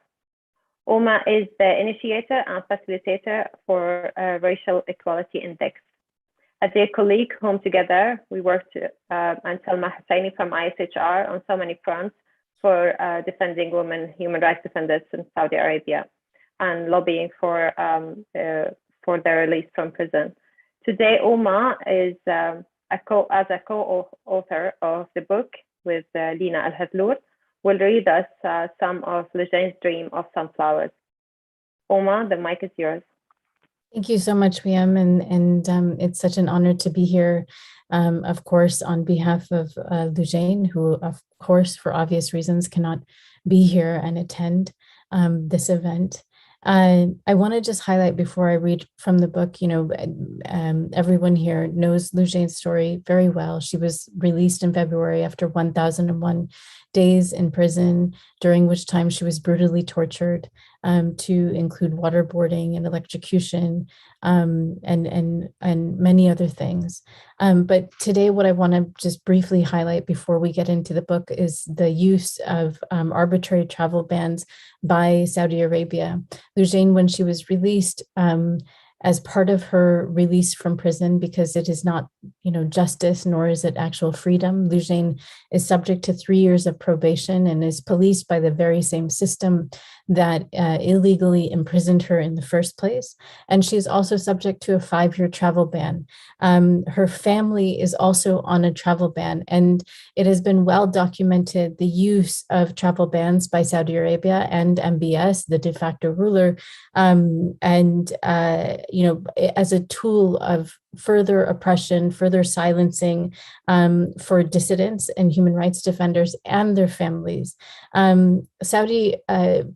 Uma is the initiator and facilitator for Racial Equality Index. A dear colleague whom together we worked, and Salma Husseini from ISHR on so many fronts for defending women human rights defenders in Saudi Arabia and lobbying for their release from prison. Today, Uma is as a co-author of the book with Lina Al-Hazloul, will read us some of Lujain's dream of sunflowers. Uma, the mic is yours. Thank you so much, Wiam, and it's such an honor to be here, of course, on behalf of Lujain, who, of course, for obvious reasons, cannot be here and attend this event. I want to just highlight before I read from the book, everyone here knows Lujain's story very well. She was released in February after 1,001 days in prison, during which time she was brutally tortured, to include waterboarding and electrocution, and many other things. But today, what I want to just briefly highlight before we get into the book is the use of arbitrary travel bans by Saudi Arabia. Lujain, when she was released, as part of her release from prison, because it is not, justice, nor is it actual freedom. Lujain is subject to 3 years of probation and is policed by the very same system that illegally imprisoned her in the first place. And she is also subject to a 5-year travel ban. Her family is also on a travel ban, and it has been well documented the use of travel bans by Saudi Arabia and MBS, the de facto ruler, as a tool of further oppression, further silencing for dissidents and human rights defenders and their families.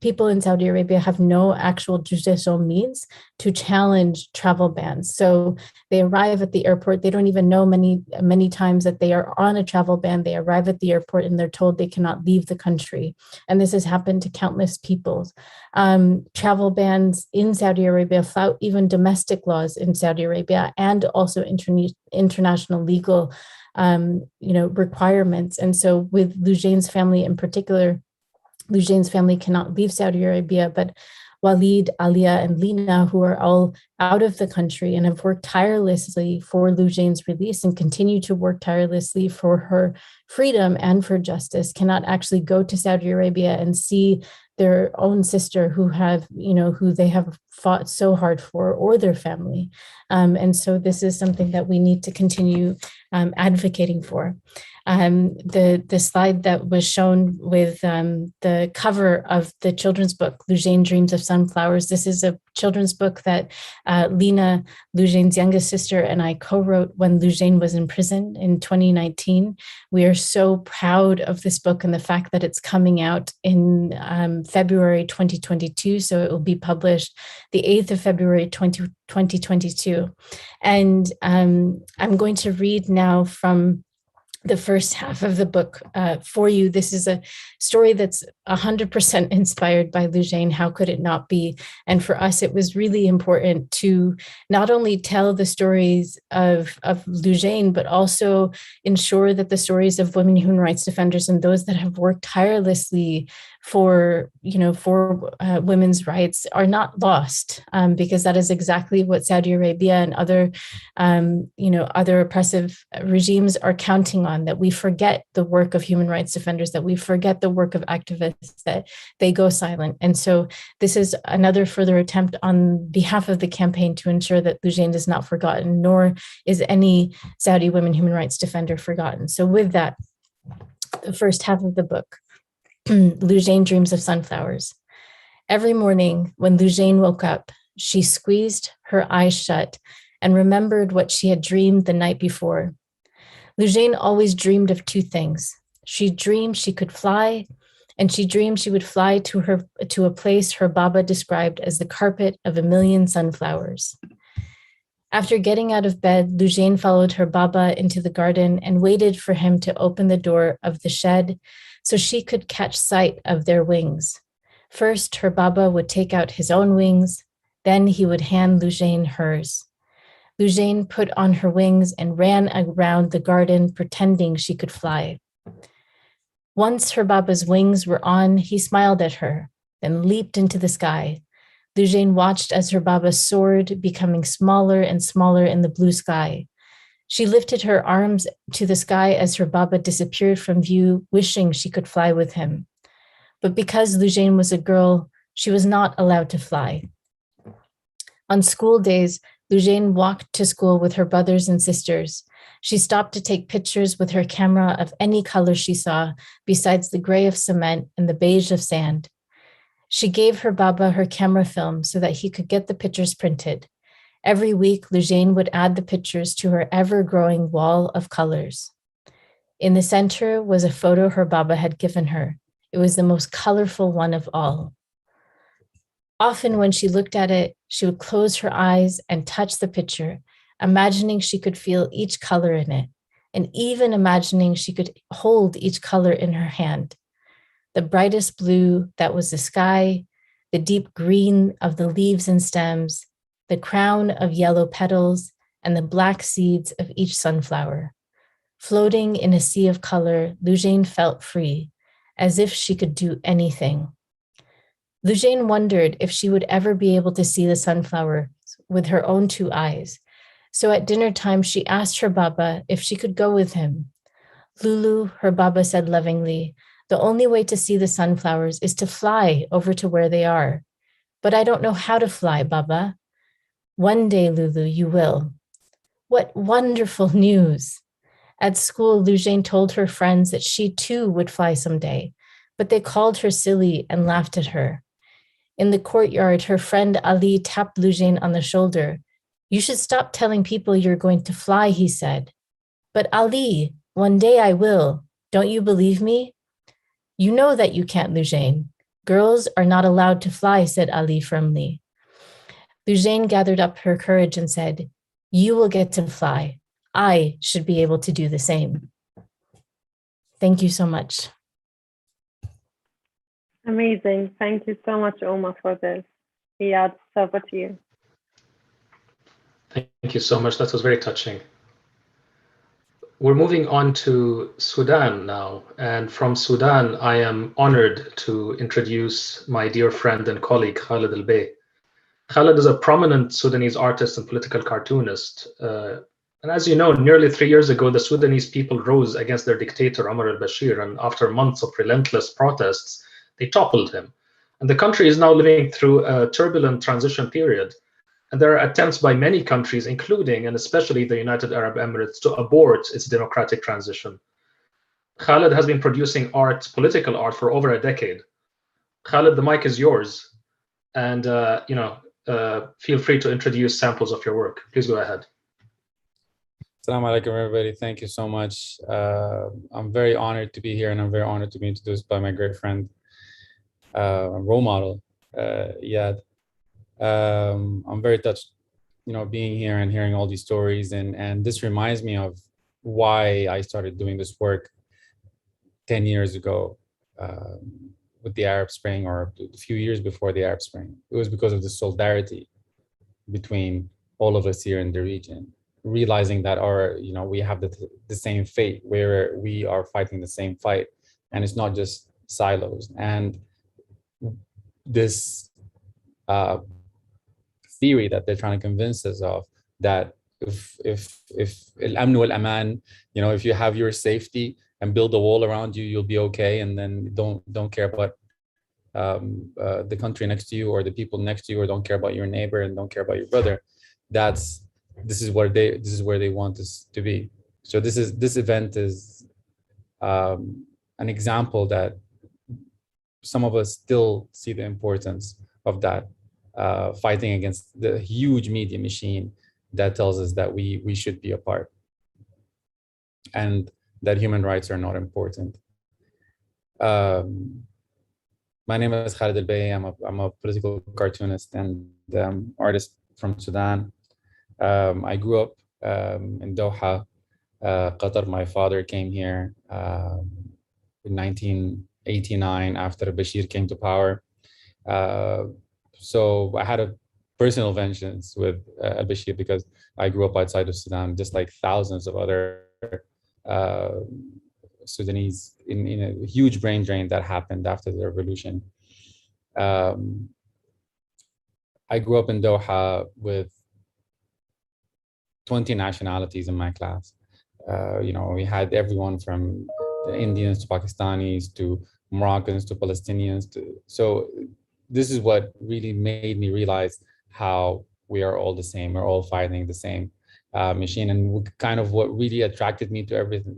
People in Saudi Arabia have no actual judicial means to challenge travel bans. So they arrive at the airport. They don't even know many times that they are on a travel ban. They arrive at the airport and they're told they cannot leave the country. And this has happened to countless people. Travel bans in Saudi Arabia flout even domestic laws in Saudi Arabia and also international legal requirements. And so with Lujain's family in particular, Lujain's family cannot leave Saudi Arabia, but Walid, Alia, and Lina, who are all out of the country and have worked tirelessly for Lujain's release and continue to work tirelessly for her freedom and for justice, cannot actually go to Saudi Arabia and see their own sister who they have fought so hard for, or their family. And so this is something that we need to continue advocating for. The slide that was shown with the cover of the children's book, Lujain Dreams of Sunflowers, this is a children's book that Lina, Lujain's youngest sister, and I co-wrote when Lujain was in prison in 2019. We are so proud of this book and the fact that it's coming out in February 2022. So it will be published the 8th of February 2022. And I'm going to read now from the first half of the book for you. This is a story that's 100% inspired by Lujain. How could it not be? And for us, it was really important to not only tell the stories of Lujain, but also ensure that the stories of women human rights defenders and those that have worked tirelessly for women's rights are not lost, because that is exactly what Saudi Arabia and other oppressive regimes are counting on, that we forget the work of human rights defenders, that we forget the work of activists, that they go silent. And so this is another further attempt on behalf of the campaign to ensure that Lujain is not forgotten, nor is any Saudi women human rights defender forgotten. So with that, the first half of the book, Lujain Dreams of Sunflowers. Every morning when Lujain woke up, she squeezed her eyes shut and remembered what she had dreamed the night before. Lujain always dreamed of two things. She dreamed she could fly, and she dreamed she would fly to a place her Baba described as the carpet of 1,000,000 sunflowers. After getting out of bed, Lujain followed her Baba into the garden and waited for him to open the door of the shed so she could catch sight of their wings. First, her Baba would take out his own wings, then he would hand Lujain hers. Lujain put on her wings and ran around the garden pretending she could fly. Once her Baba's wings were on, he smiled at her, then leaped into the sky. Lujane watched as her Baba soared, becoming smaller and smaller in the blue sky. She lifted her arms to the sky as her Baba disappeared from view, wishing she could fly with him. But because Lujane was a girl, she was not allowed to fly. On school days, Lujane walked to school with her brothers and sisters. She stopped to take pictures with her camera of any color she saw, besides the gray of cement and the beige of sand. She gave her Baba her camera film so that he could get the pictures printed. Every week, Lujane would add the pictures to her ever-growing wall of colors. In the center was a photo her Baba had given her. It was the most colorful one of all. Often when she looked at it, she would close her eyes and touch the picture, imagining she could feel each color in it, and even imagining she could hold each color in her hand. The brightest blue, that was the sky, the deep green of the leaves and stems, the crown of yellow petals, and the black seeds of each sunflower. Floating in a sea of color, Lujane felt free, as if she could do anything. Lujane wondered if she would ever be able to see the sunflower with her own two eyes. So at dinner time, she asked her Baba if she could go with him. Lulu, her Baba said lovingly, the only way to see the sunflowers is to fly over to where they are. But I don't know how to fly, Baba. One day, Lulu, you will. What wonderful news. At school, Lujane told her friends that she too would fly someday, but they called her silly and laughed at her. In the courtyard, her friend Ali tapped Lujane on the shoulder. You should stop telling people you're going to fly, he said. But Ali, one day I will. Don't you believe me? You know that you can't, Lujane. Girls are not allowed to fly, said Ali firmly. Lujane gathered up her courage and said, you will get to fly. I should be able to do the same. Thank you so much. Amazing. Thank you so much, Uma, for this. Yeah, it's over to you. Thank you so much. That was very touching. We're moving on to Sudan now. And from Sudan, I am honored to introduce my dear friend and colleague, Khaled Al-Bey. Khaled is a prominent Sudanese artist and political cartoonist. And as you know, nearly 3 years ago, the Sudanese people rose against their dictator, Omar al-Bashir, and after months of relentless protests, they toppled him. And the country is now living through a turbulent transition period. And there are attempts by many countries, including and especially the United Arab Emirates, to abort its democratic transition. Khaled has been producing art, political art, for over a decade. Khaled, the mic is yours. And feel free to introduce samples of your work. Please go ahead. Assalamu alaikum, everybody. Thank you so much. I'm very honored to be here, and I'm very honored to be introduced by my great friend, role model, Iyad. I'm very touched, being here and hearing all these stories, and this reminds me of why I started doing this work 10 years ago with the Arab Spring, or a few years before the Arab Spring. It was because of the solidarity between all of us here in the region, realizing that we have the same fate, where we are fighting the same fight, and it's not just silos. And this theory that they're trying to convince us of, that if al-amn wal-aman, if you have your safety and build a wall around you, you'll be okay, and then don't care about the country next to you or the people next to you, or don't care about your neighbor and don't care about your brother. This is where they want us to be. So this event is an example that some of us still see the importance of that, fighting against the huge media machine that tells us that we should be apart and that human rights are not important. My name is Khaled Al-Bey. I'm a political cartoonist and artist from Sudan. I grew up in Doha, Qatar. My father came here in 1989 after Bashir came to power. So I had a personal vengeance with al-Bashir because I grew up outside of Sudan, just like thousands of other Sudanese in a huge brain drain that happened after the revolution. I grew up in Doha with 20 nationalities in my class. We had everyone from the Indians to Pakistanis to Moroccans to Palestinians. So this is what really made me realize how we are all the same. We're all fighting the same machine. And kind of what really attracted me to everything,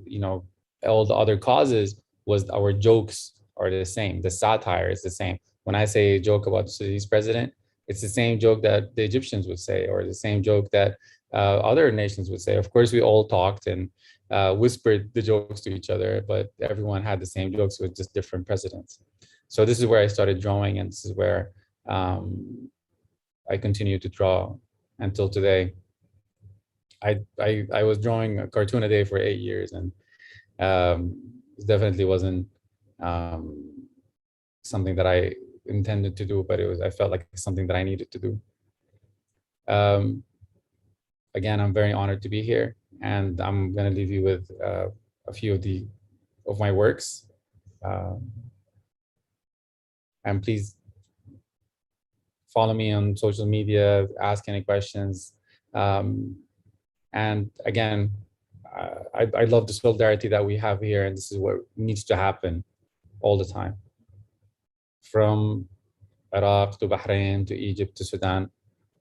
all the other causes was our jokes are the same. The satire is the same. When I say a joke about Sudanese president, it's the same joke that the Egyptians would say, or the same joke that other nations would say. Of course, we all talked and whispered the jokes to each other, but everyone had the same jokes with just different presidents. So this is where I started drawing, and this is where I continue to draw until today. I was drawing a cartoon a day for 8 years, and it definitely wasn't something that I intended to do, but I felt like something that I needed to do. Again, I'm very honored to be here, and I'm going to leave you with a few of my works. And please follow me on social media, ask any questions. And again, I love the solidarity that we have here, and this is what needs to happen all the time. From Iraq to Bahrain to Egypt to Sudan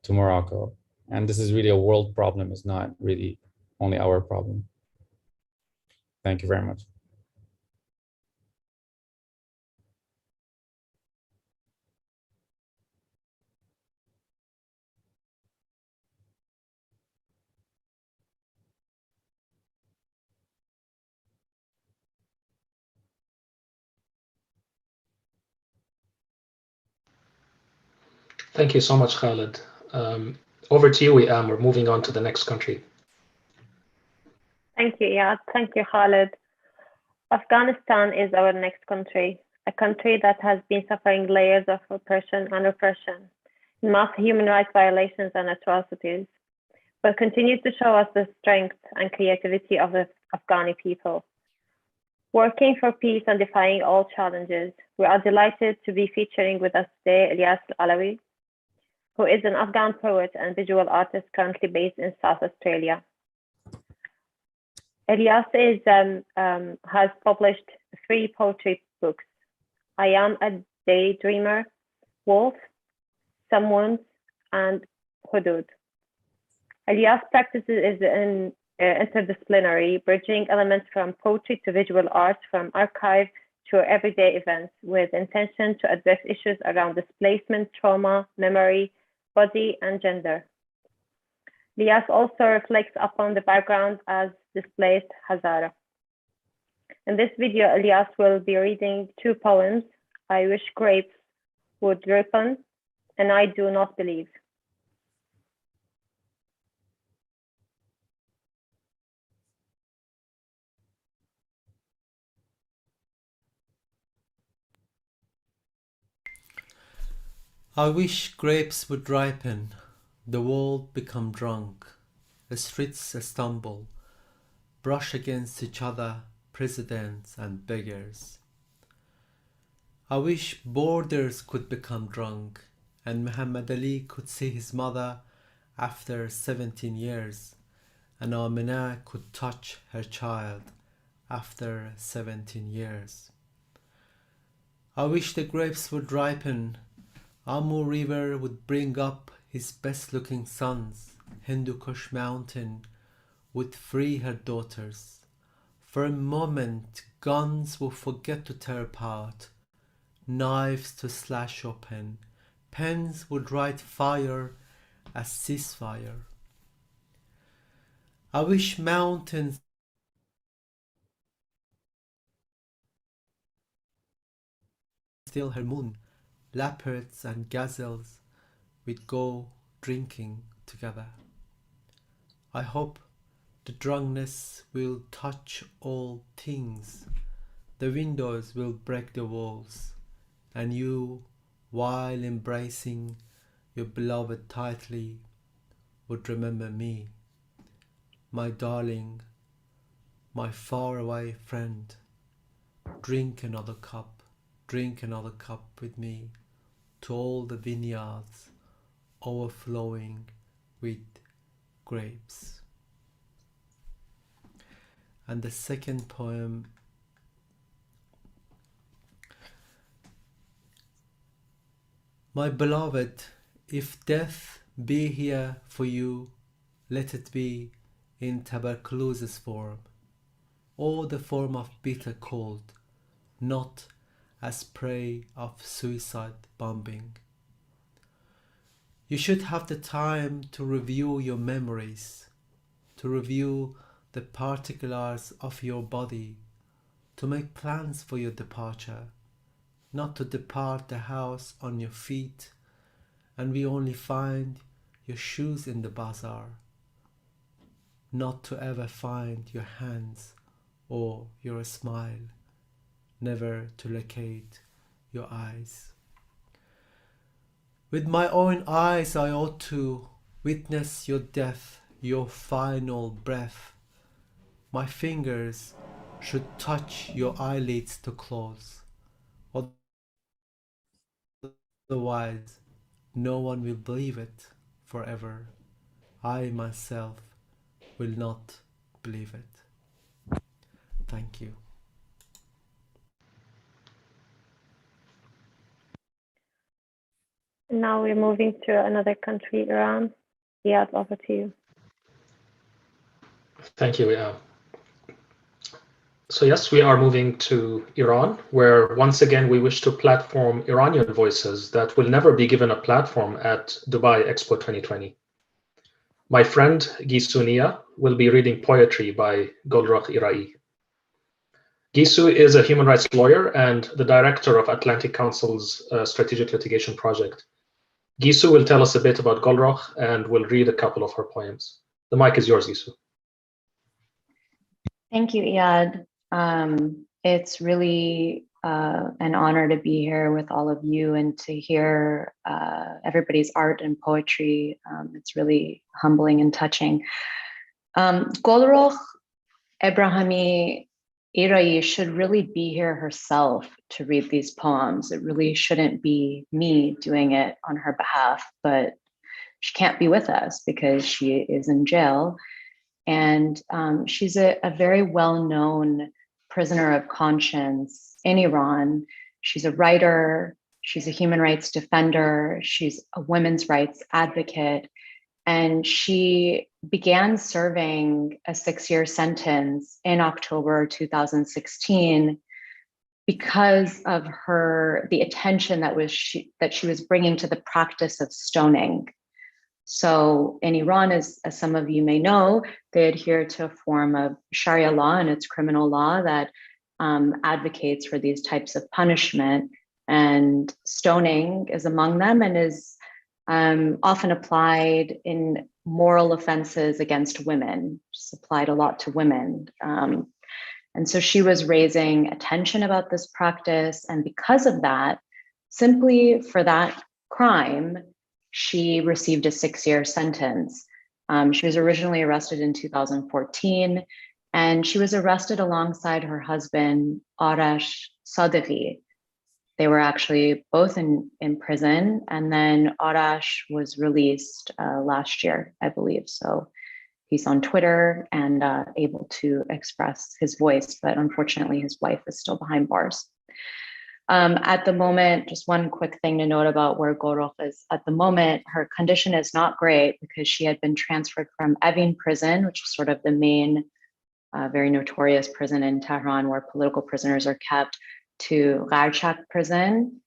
to Morocco. And this is really a world problem. It's not really only our problem. Thank you very much. Thank you so much, Khalid. Over to you, Wiam. We're moving on to the next country. Thank you, Iyad. Thank you, Khalid. Afghanistan is our next country, a country that has been suffering layers of oppression and repression, mass human rights violations and atrocities, but continues to show us the strength and creativity of the Afghani people. Working for peace and defying all challenges, we are delighted to be featuring with us today Ilyas Alawi, who is an Afghan poet and visual artist currently based in South Australia. Ilyas has published 3 poetry books: I Am a Daydreamer, Wolf, Some Wounds, and Hudud. Ilyas' practices is interdisciplinary, bridging elements from poetry to visual arts, from archive to everyday events, with intention to address issues around displacement, trauma, memory, body, and gender. Ilyas also reflects upon the background as displaced Hazara. In this video, Ilyas will be reading 2 poems, I Wish Grapes Would Ripen and I Do Not Believe. I wish grapes would ripen, the world become drunk, the streets stumble, brush against each other, presidents and beggars. I wish borders could become drunk, and Muhammad Ali could see his mother after 17 years, and Amina could touch her child after 17 years. I wish the grapes would ripen, Amur River would bring up his best-looking sons, Hindu Kush Mountain would free her daughters. For a moment, guns will forget to tear apart, knives to slash open, pens would write fire as ceasefire. I wish mountains still her moon, leopards and gazelles would go drinking together. I hope the drunkenness will touch all things, the windows will break the walls, and you, while embracing your beloved tightly, would remember me, my darling, my faraway friend, drink another cup with me, to all the vineyards overflowing with grapes. And the second poem, my beloved, if death be here for you, let it be in tuberculosis form, or the form of bitter cold, not as prey of suicide bombing. You should have the time to review your memories, to review the particulars of your body, to make plans for your departure, not to depart the house on your feet, and we only find your shoes in the bazaar, not to ever find your hands or your smile, never to locate your eyes. With my own eyes I ought to witness your death, your final breath. My fingers should touch your eyelids to close. Otherwise, no one will believe it forever. I myself will not believe it. Thank you. Now we're moving to another country, Iran. Yeah, over to you. Thank you. So yes, we are moving to Iran, where once again we wish to platform Iranian voices that will never be given a platform at Dubai Expo 2020. My friend Gisu Nia will be reading poetry by Golrokh Irai. Gisu is a human rights lawyer and the director of Atlantic Council's Strategic Litigation Project. Gisu will tell us a bit about Golrokh and will read a couple of her poems. The mic is yours, Gisu. Thank you, Iyad. It's really an honor to be here with all of you and to hear everybody's art and poetry. It's really humbling and touching. Golrokh Ebrahimi Irai should really be here herself to read these poems. It really shouldn't be me doing it on her behalf, but she can't be with us because she is in jail. And she's a very well-known prisoner of conscience in Iran. She's a writer, she's a human rights defender, she's a women's rights advocate, and she began serving a 6-year sentence in October 2016 because of the attention that she was bringing to the practice of stoning. So in Iran, as some of you may know, they adhere to a form of Sharia law, and it's criminal law that advocates for these types of punishment. And stoning is among them and is often applied in moral offenses against women. It's applied a lot to women. And so she was raising attention about this practice. And because of that, simply for that crime, she received a 6-year sentence. She was originally arrested in 2014, and she was arrested alongside her husband, Arash Sadeghi. They were actually both in prison, and then Arash was released last year, I believe. So he's on Twitter and able to express his voice, but unfortunately his wife is still behind bars. At the moment, just one quick thing to note about where Golrokh is at the moment, her condition is not great because she had been transferred from Evin prison, which is sort of the main, very notorious prison in Tehran where political prisoners are kept, to Garchak prison,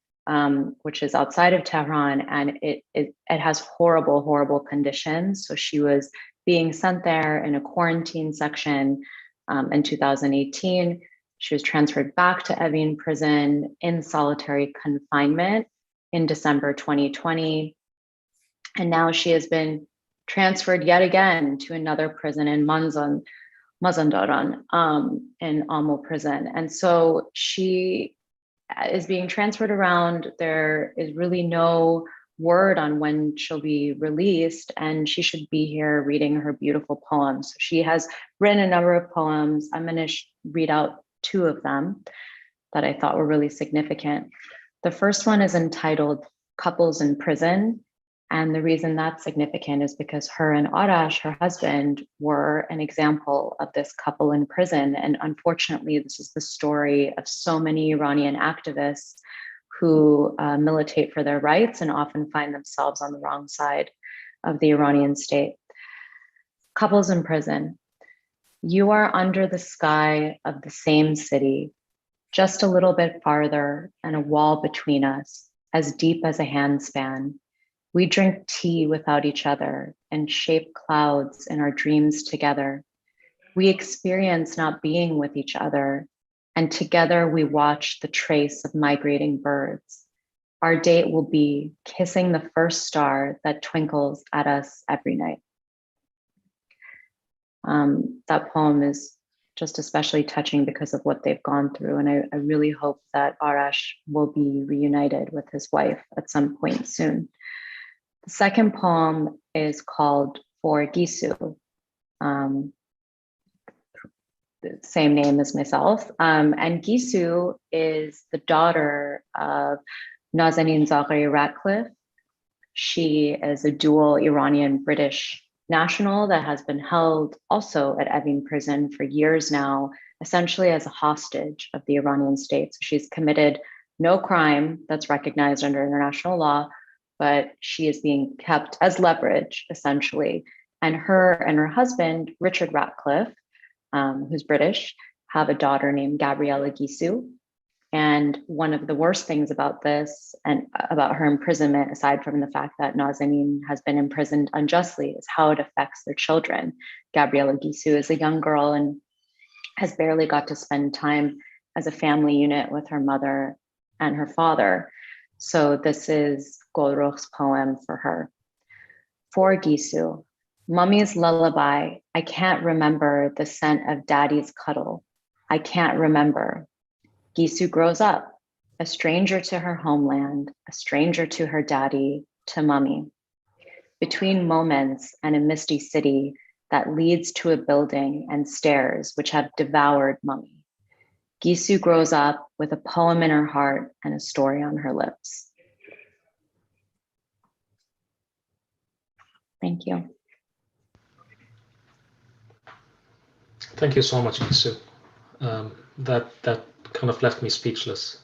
which is outside of Tehran, and it has horrible, horrible conditions. So she was being sent there in a quarantine section in 2018. She was transferred back to Evin prison in solitary confinement in December 2020. And now she has been transferred yet again to another prison in Mazandaran, in Amul prison. And so she is being transferred around. There is really no word on when she'll be released, and she should be here reading her beautiful poems. She has written a number of poems. I'm going to read out 2 of them. that I thought were really significant. The first one is entitled Couples in Prison. And the reason that's significant is because her and Arash, her husband, were an example of this couple in prison. And unfortunately, this is the story of so many Iranian activists who militate for their rights and often find themselves on the wrong side of the Iranian state. Couples in prison. You are under the sky of the same city, just a little bit farther, and a wall between us, as deep as a handspan. We drink tea without each other and shape clouds in our dreams together. We experience not being with each other, and together we watch the trace of migrating birds. Our date will be kissing the first star that twinkles at us every night. That poem is just especially touching because of what they've gone through. And I really hope that Arash will be reunited with his wife at some point soon. The second poem is called For Gisu, the same name as myself. And Gisu is the daughter of Nazanin Zaghari-Ratcliffe. She is a dual Iranian-British national that has been held also at Evin prison for years now, essentially as a hostage of the Iranian state. So she's committed no crime that's recognized under international law, but she is being kept as leverage, essentially. And her husband, Richard Ratcliffe, who's British, have a daughter named Gabriella Gisu. And one of the worst things about this and about her imprisonment, aside from the fact that Nazanin has been imprisoned unjustly, is how it affects their children. Gabriella Gisu is a young girl and has barely got to spend time as a family unit with her mother and her father. So this is Golrukh's poem for her. For Gisu, Mummy's lullaby, I can't remember the scent of daddy's cuddle. I can't remember. Gisu grows up, a stranger to her homeland, a stranger to her daddy, to mummy. Between moments and a misty city that leads to a building and stairs which have devoured mummy. Gisu grows up with a poem in her heart and a story on her lips. Thank you. Thank you so much, Gisu. That kind of left me speechless.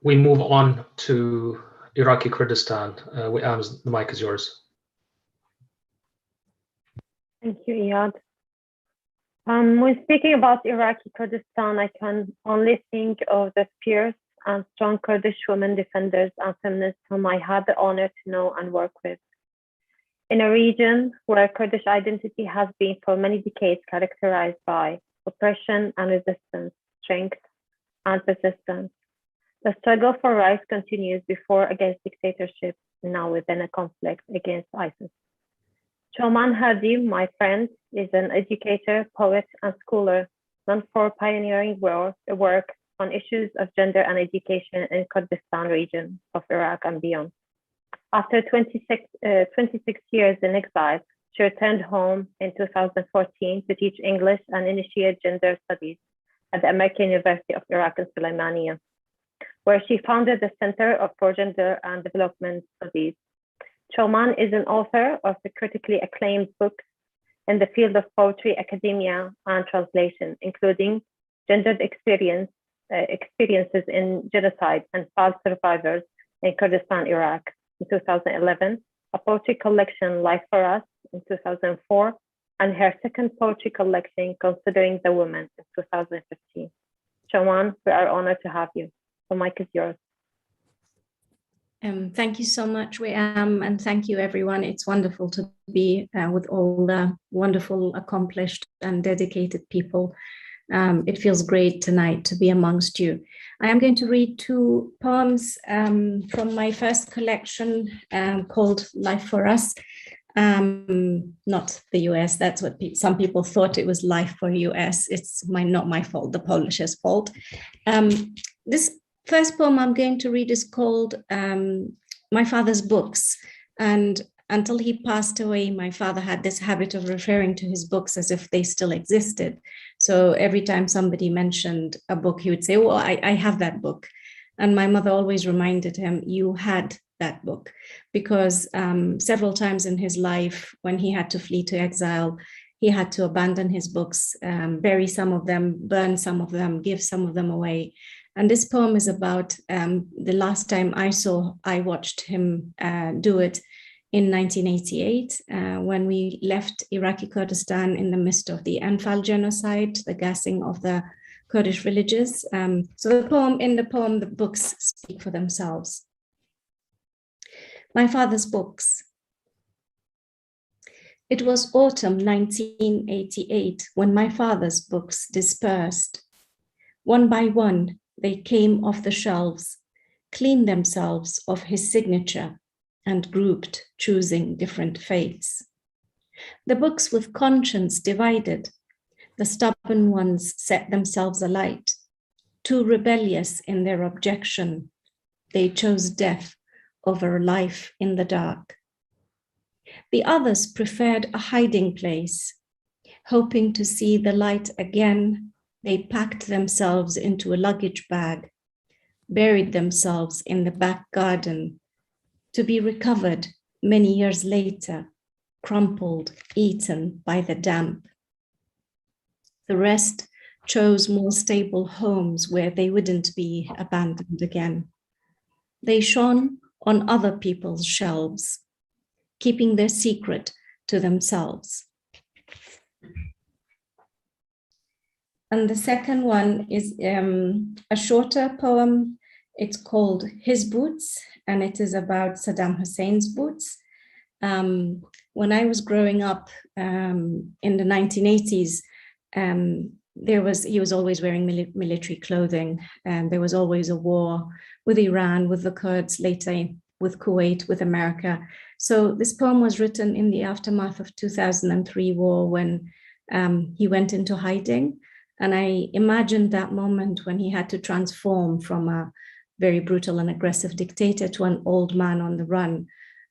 We move on to Iraqi Kurdistan. The mic is yours. Thank you, Iyad. When speaking about Iraqi Kurdistan, I can only think of the fierce and strong Kurdish women defenders and feminists whom I had the honor to know and work with. In a region where Kurdish identity has been for many decades characterized by oppression and resistance, strength and persistence, the struggle for rights continues before against dictatorship, now within a conflict against ISIS. Shoman Hadi, my friend, is an educator, poet, and scholar known for pioneering work on issues of gender and education in Kurdistan region of Iraq and beyond. After 26 years in exile, she returned home in 2014 to teach English and initiate gender studies at the American University of Iraq in Sulaymaniyah, where she founded the Center for Gender and Development Studies. Shoman is an author of the critically acclaimed books in the field of poetry, academia, and translation, including Gendered Experiences in Genocide and Child Survivors in Kurdistan, Iraq in 2011, a poetry collection, Life for Us, in 2004, and her second poetry collection, Considering the Woman, in 2015. Shoman, we are honored to have you. The mic is yours. Thank you so much, Wiam, and thank you, everyone. It's wonderful to be with all the wonderful, accomplished, and dedicated people. It feels great tonight to be amongst you. I am going to read two poems from my first collection called Life for Us. Not the US, that's what some people thought it was Life for US. It's not my fault, the Polish's fault. This first poem I'm going to read is called My Father's Books. And until he passed away, my father had this habit of referring to his books as if they still existed. So every time somebody mentioned a book, he would say, "Oh, I have that book." And my mother always reminded him, "You had that book," because several times in his life, when he had to flee to exile, he had to abandon his books, bury some of them, burn some of them, give some of them away. And this poem is about the last time I watched him do it in 1988, when we left Iraqi Kurdistan in the midst of the Anfal genocide, the gassing of the Kurdish villages. So in the poem, the books speak for themselves. My father's books. It was autumn 1988 when my father's books dispersed. One by one, they came off the shelves, cleaned themselves of his signature, and grouped, choosing different fates. The books with conscience divided, the stubborn ones set themselves alight. Too rebellious in their objection, they chose death over life in the dark. The others preferred a hiding place. Hoping to see the light again, they packed themselves into a luggage bag, buried themselves in the back garden, to be recovered many years later, crumpled, eaten by the damp. The rest chose more stable homes where they wouldn't be abandoned again. They shone on other people's shelves, keeping their secret to themselves. And the second one is a shorter poem. It's called His Boots, and it is about Saddam Hussein's boots. When I was growing up in the 1980s, he was always wearing military clothing, and there was always a war with Iran, with the Kurds, later with Kuwait, with America. So this poem was written in the aftermath of 2003 war, when he went into hiding. And I imagined that moment when he had to transform from a very brutal and aggressive dictator to an old man on the run.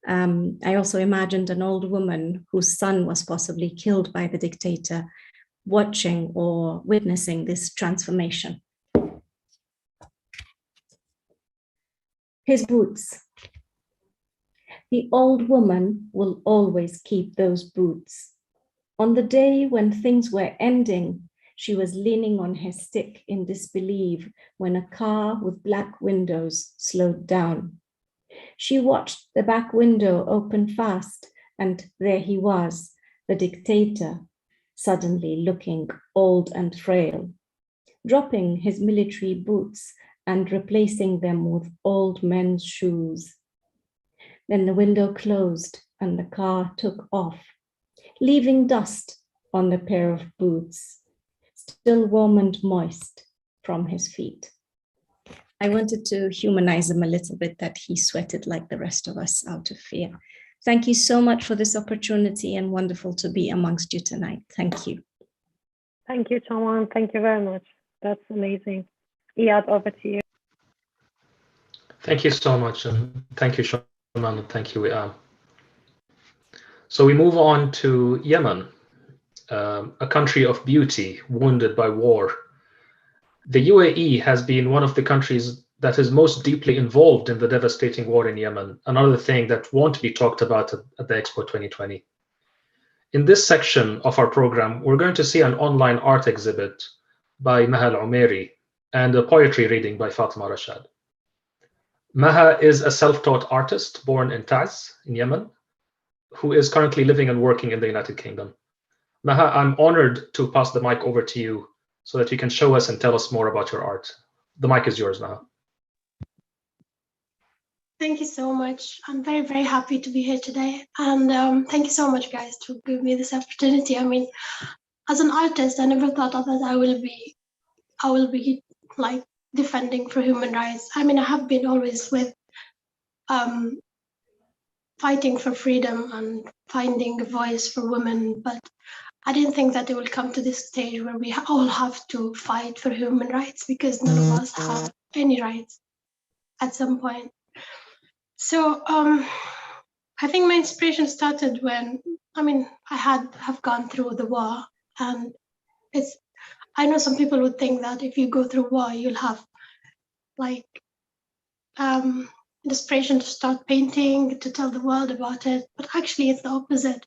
I also imagined an old woman whose son was possibly killed by the dictator, watching or witnessing this transformation. His boots. The old woman will always keep those boots. On the day when things were ending, she was leaning on her stick in disbelief when a car with black windows slowed down. She watched the back window open fast, and there he was, the dictator, suddenly looking old and frail, dropping his military boots and replacing them with old men's shoes. Then the window closed and the car took off, leaving dust on the pair of boots, still warm and moist from his feet. I wanted to humanize him a little bit, that he sweated like the rest of us out of fear. Thank you so much for this opportunity, and wonderful to be amongst you tonight. Thank you. Thank you, Chawan. Thank you very much. That's amazing. Iyad, over to you. Thank you so much, and thank you, Shawman, and thank you, Wiam. So we move on to Yemen, a country of beauty wounded by war. The UAE has been one of the countries that is most deeply involved in the devastating war in Yemen, another thing that won't be talked about at the Expo 2020. In this section of our program, we're going to see an online art exhibit by Maha Al-Umairi and a poetry reading by Fatima Rashad. Maha is a self-taught artist born in Taz in Yemen, who is currently living and working in the United Kingdom. Maha, I'm honored to pass the mic over to you so that you can show us and tell us more about your art. The mic is yours, Maha. Thank you so much. I'm very, very happy to be here today. And thank you so much, guys, to give me this opportunity. I mean, as an artist, I never thought that I will be like defending for human rights. I mean, I have been always with fighting for freedom and finding a voice for women, but I didn't think that it will come to this stage where we all have to fight for human rights, because none of us have any rights at some point. So I think my inspiration started when, I mean, I have gone through the war, and I know some people would think that if you go through war, you'll have like inspiration to start painting, to tell the world about it. But actually, it's the opposite.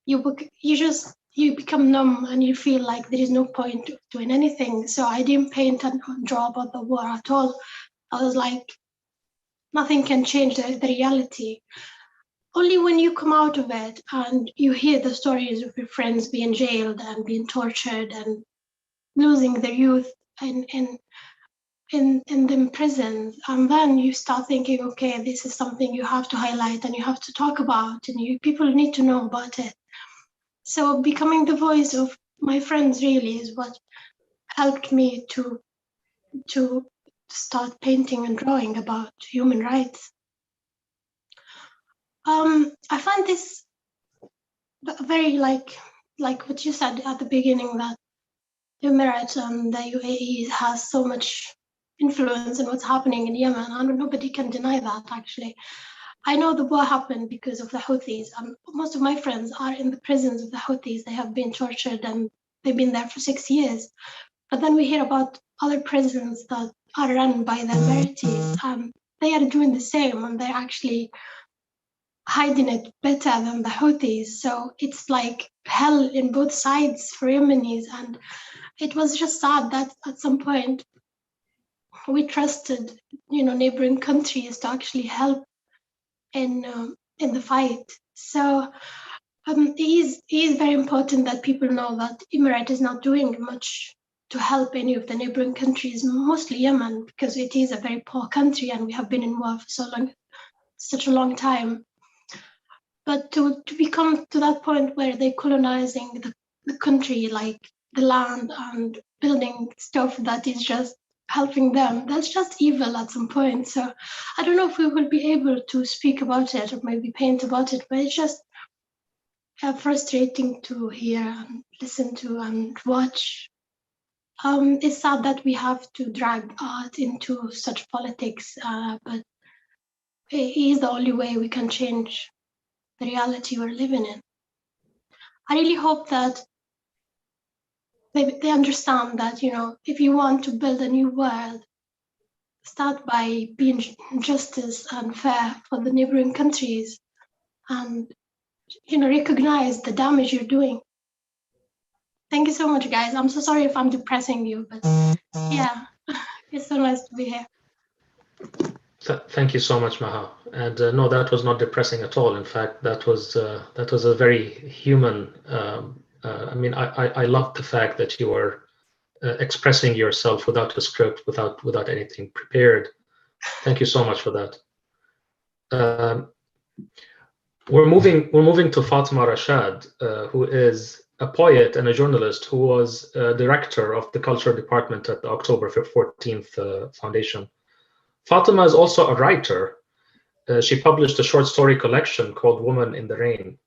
You become numb and you feel like there is no point doing anything. So I didn't paint and draw about the war at all. I was like, nothing can change the reality. Only when you come out of it and you hear the stories of your friends being jailed and being tortured and losing their youth in the prisons, and then you start thinking, okay, this is something you have to highlight and you have to talk about, and people need to know about it. So becoming the voice of my friends really is what helped me to start painting and drawing about human rights. I find this very like what you said at the beginning, that the Emirates and the UAE has so much influence in what's happening in Yemen, and nobody can deny that. Actually, I know the war happened because of the Houthis, and most of my friends are in the prisons of the Houthis. They have been tortured and they've been there for 6 years. But then we hear about other prisons that are run by the Emiratis, and they are doing the same, and they're actually hiding it better than the Houthis. So it's like hell in both sides for Yemenis. And it was just sad that at some point we trusted, neighboring countries to actually help in the fight. So it is very important that people know that Emirate is not doing much to help any of the neighboring countries, mostly Yemen, because it is a very poor country and we have been in war for such a long time. But to become to that point where they're colonizing the country, like the land, and building stuff that is just helping them, that's just evil at some point. So I don't know if we will be able to speak about it or maybe paint about it, but it's just frustrating to hear and listen to and watch. It's sad that we have to drag art into such politics, but it is the only way we can change the reality we're living in. I really hope that they understand that, if you want to build a new world, start by being justice and fair for the neighboring countries, and recognize the damage you're doing. Thank you so much, guys. I'm so sorry if I'm depressing you, but yeah, it's so nice to be here. Thank you so much, Maha. And no, that was not depressing at all. In fact, that was a very human. I mean, I love the fact that you were expressing yourself without a script, without anything prepared. Thank you so much for that. We're moving to Fatima Rashad, who is a poet and a journalist who was director of the culture department at the October 14th Foundation. Fatima is also a writer. She published a short story collection called Woman in the Rain.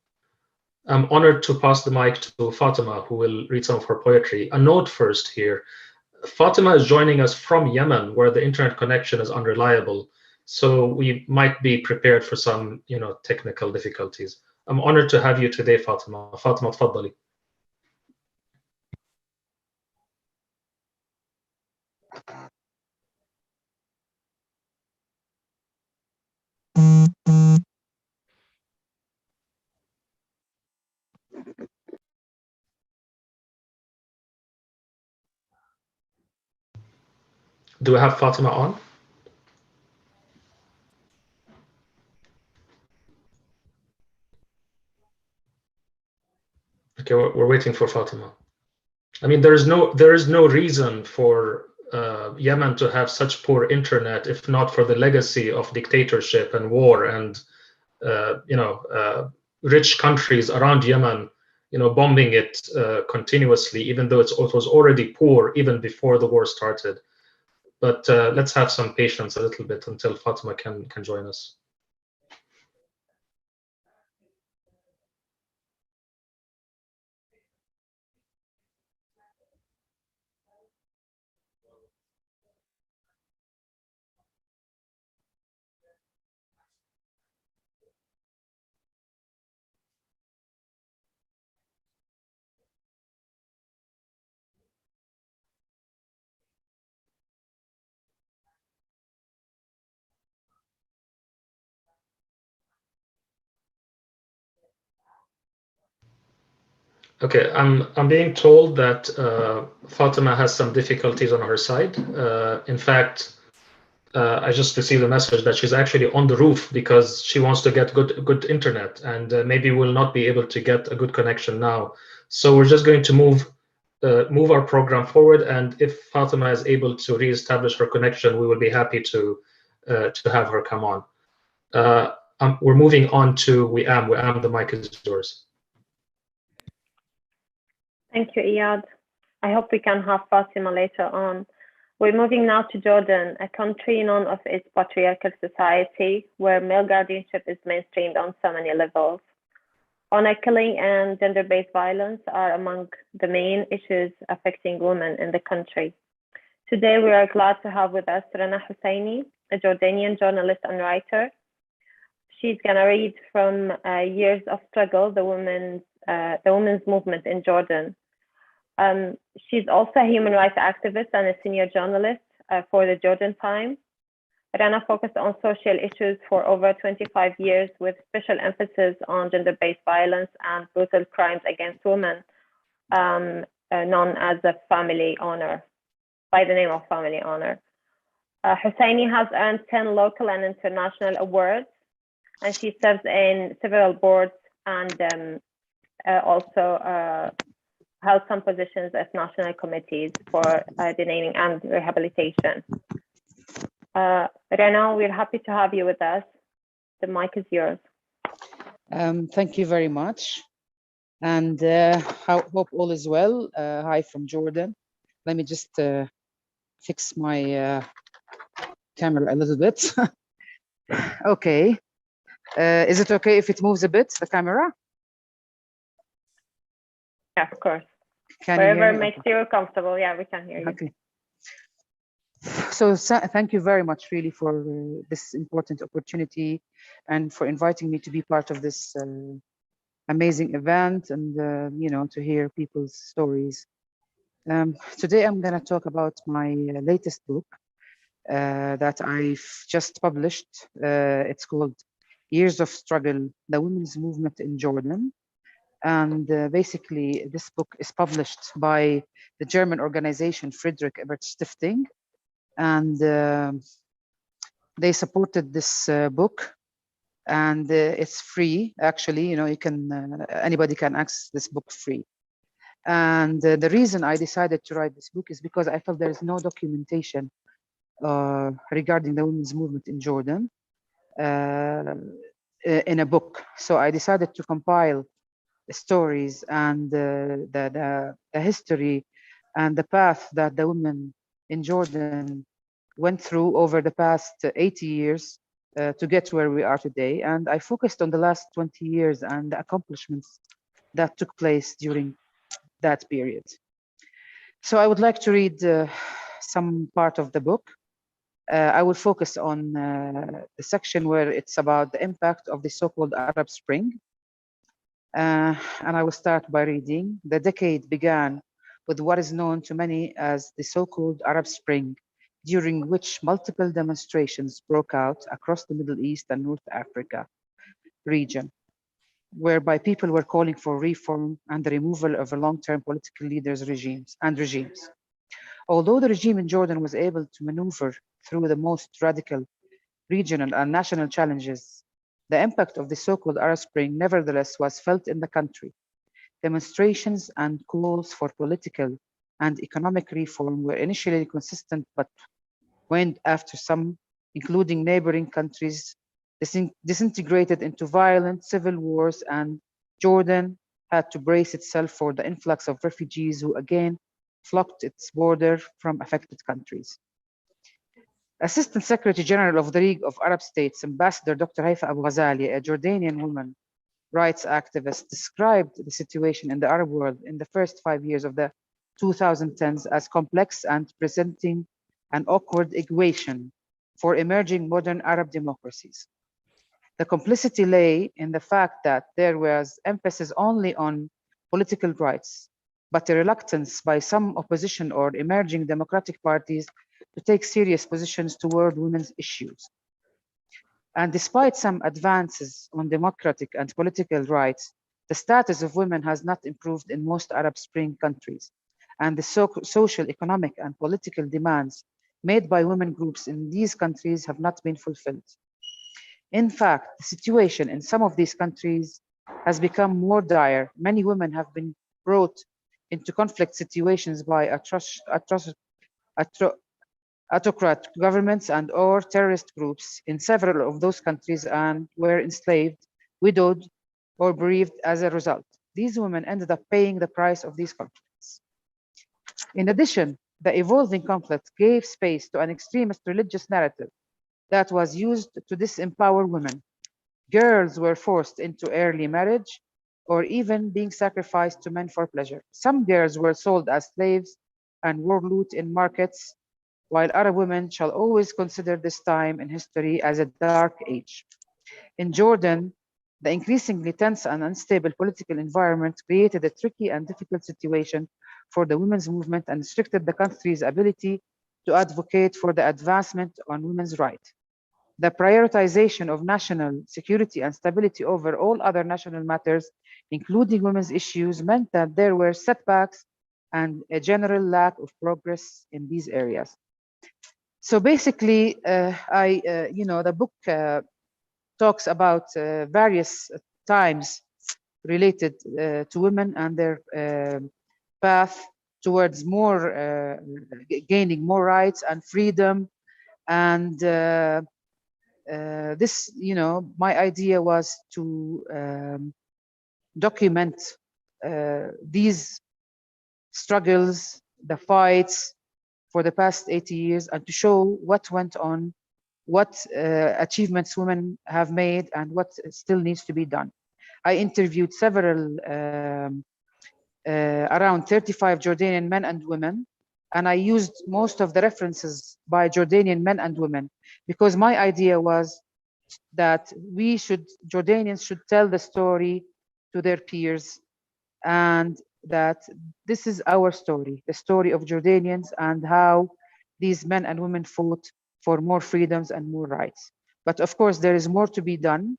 I'm honored to pass the mic to Fatima, who will read some of her poetry. A note first here. Fatima is joining us from Yemen, where the internet connection is unreliable, so we might be prepared for some, technical difficulties. I'm honored to have you today, Fatima. Fatima, tfaddali. Do we have Fatima on? Okay, we're waiting for Fatima. I mean, there is no reason for Yemen to have such poor internet if not for the legacy of dictatorship and war and rich countries around Yemen, bombing it continuously, even though it was already poor even before the war started. But let's have some patience a little bit until Fatima can join us. Okay, I'm being told that Fatima has some difficulties on her side. In fact, I just received a message that she's actually on the roof because she wants to get good internet, and maybe we'll not be able to get a good connection now. So we're just going to move our program forward, and if Fatima is able to reestablish her connection, we will be happy to have her come on. We're moving on to Wiam. Wiam, the mic is yours. Thank you, Iyad. I hope we can have Fatima later on. We're moving now to Jordan, a country known of its patriarchal society, where male guardianship is mainstreamed on so many levels. Honor killing and gender-based violence are among the main issues affecting women in the country. Today, we are glad to have with us Rana Husseini, a Jordanian journalist and writer. She's gonna read from Years of Struggle, the women's movement in Jordan. She's also a human rights activist and a senior journalist for the Jordan Times. Rana focused on social issues for over 25 years with special emphasis on gender-based violence and brutal crimes against women, known as a family honor, by the name of family honor. Husseini has earned 10 local and international awards, and she serves in several boards and also held some positions as national committees for denaming and rehabilitation. Rana, we're happy to have you with us. The mic is yours. Thank you very much. And hope all is well. Hi from Jordan. Let me just fix my camera a little bit. Okay. Is it okay if it moves a bit, the camera? Yeah, of course. Can Wherever makes you comfortable. Yeah, we can hear you. Okay. So thank you very much really for this important opportunity and for inviting me to be part of this amazing event and you know, to hear people's stories. Today I'm going to talk about my latest book that I've just published. It's called Years of Struggle, the Women's Movement in Jordan. And basically this book is published by the German organization Friedrich Ebert Stiftung. And they supported this book, and it's free. Actually, you know, you can anybody can access this book free. And the reason I decided to write this book is because I felt there is no documentation regarding the women's movement in Jordan in a book. So I decided to compile stories and the history and the path that the women in Jordan went through over the past 80 years to get where we are today. And I focused on the last 20 years and the accomplishments that took place during that period. So I would like to read some part of the book. I will focus on the section where it's about the impact of the so-called Arab Spring. And I will start by reading. The decade began with what is known to many as the so-called Arab Spring, during which multiple demonstrations broke out across the Middle East and North Africa region, whereby people were calling for reform and the removal of a long-term political leaders' regimes. Although the regime in Jordan was able to maneuver through the most radical regional and national challenges, the impact of the so-called Arab Spring nevertheless was felt in the country. Demonstrations and calls for political and economic reform were initially consistent but waned after some, including neighboring countries, disintegrated into violent civil wars, and Jordan had to brace itself for the influx of refugees who again flocked its border from affected countries. Assistant Secretary General of the League of Arab States, Ambassador Dr. Haifa Abu Ghazali, a Jordanian woman rights activist, described the situation in the Arab world in the first 5 years of the 2010s as complex and presenting an awkward equation for emerging modern Arab democracies. The complicity lay in the fact that there was emphasis only on political rights, but a reluctance by some opposition or emerging democratic parties to take serious positions toward women's issues. And despite some advances on democratic and political rights, The status of women has not improved in most Arab Spring countries, and the social, economic, and political demands made by women groups in these countries have not been fulfilled. In fact, the situation in some of these countries has become more dire. Many women have been brought into conflict situations by autocrat governments and or terrorist groups in several of those countries and were enslaved, widowed, or bereaved as a result. These women ended up paying the price of these conflicts. In addition, the evolving conflict gave space to an extremist religious narrative that was used to disempower women. Girls were forced into early marriage or even being sacrificed to men for pleasure. Some girls were sold as slaves and were looted in markets, while Arab women shall always consider this time in history as a dark age. In Jordan, the increasingly tense and unstable political environment created a tricky and difficult situation for the women's movement and restricted the country's ability to advocate for the advancement on women's rights. The prioritization of national security and stability over all other national matters, including women's issues, meant that there were setbacks and a general lack of progress in these areas. So basically, the book talks about various times related to women and their path towards more gaining more rights and freedom. And this, my idea was to document these struggles, the fights for the past 80 years, and to show what went on, what achievements women have made, and what still needs to be done. I interviewed several, around 35 Jordanian men and women, and I used most of the references by Jordanian men and women, because my idea was that Jordanians should tell the story to their peers, and that this is our story, the story of Jordanians and how these men and women fought for more freedoms and more rights. But of course, there is more to be done.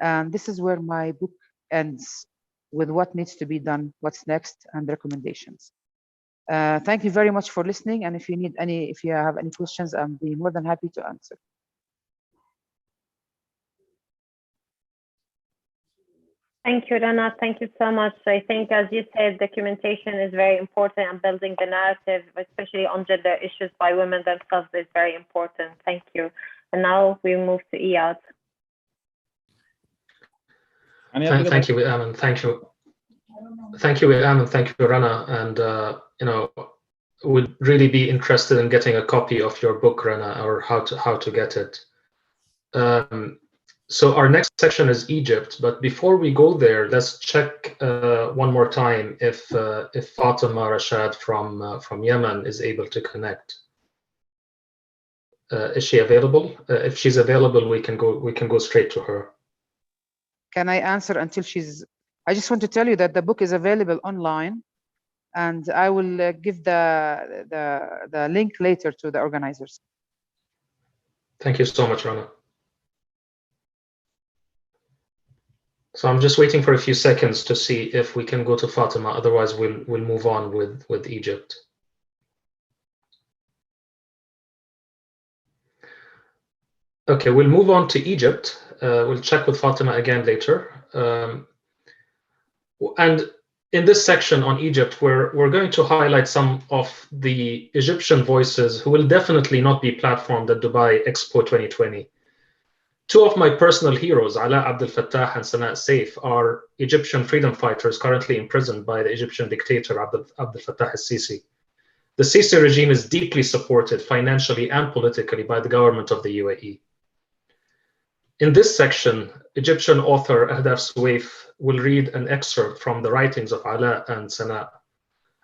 And this is where my book ends, with what needs to be done, what's next, and recommendations. Thank you very much for listening. And if you have any questions, I'll be more than happy to answer. Thank you, Rana. Thank you so much. I think, as you said, documentation is very important, and building the narrative, especially on gender issues by women themselves, is very important. Thank you. And now we move to Iyad. Thank you, Aman. Thank you, Aman. Thank you, Rana. And would really be interested in getting a copy of your book, Rana, or how to get it. So our next section is Egypt, but before we go there, let's check one more time if Fatima Rashad from Yemen is able to connect. Is she available? If she's available, we can go straight to her. Can I answer until she's? I just want to tell you that the book is available online, and I will give the link later to the organizers. Thank you so much, Rana. So I'm just waiting for a few seconds to see if we can go to Fatima. Otherwise, we'll move on with Egypt. Okay, we'll move on to Egypt. We'll check with Fatima again later. And in this section on Egypt, we're going to highlight some of the Egyptian voices who will definitely not be platformed at Dubai Expo 2020. Two of my personal heroes, Ala Abdel Fattah and Sana Saif, are Egyptian freedom fighters currently imprisoned by the Egyptian dictator Abdel Fattah al-Sisi. The Sisi regime is deeply supported financially and politically by the government of the UAE. In this section, Egyptian author Ahdaf Suwaif will read an excerpt from the writings of Ala and Sana.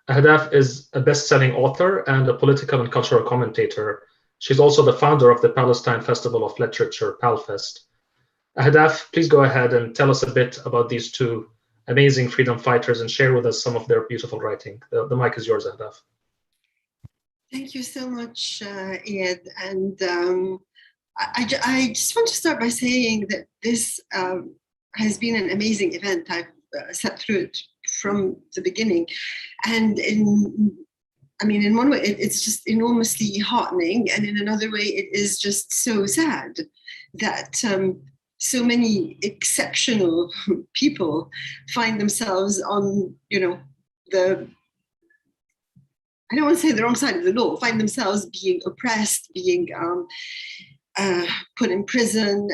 Ahdaf is a best-selling author and a political and cultural commentator. She's also the founder of the Palestine Festival of Literature, PALFest. Ahdaf, please go ahead and tell us a bit about these two amazing freedom fighters and share with us some of their beautiful writing. The mic is yours, Ahdaf. Thank you so much, Iyad. And I just want to start by saying that this has been an amazing event. I've sat through it from the beginning. And in one way, it's just enormously heartening, and in another way, it is just so sad that so many exceptional people find themselves on, the, I don't want to say the wrong side of the law, find themselves being oppressed, being put in prison,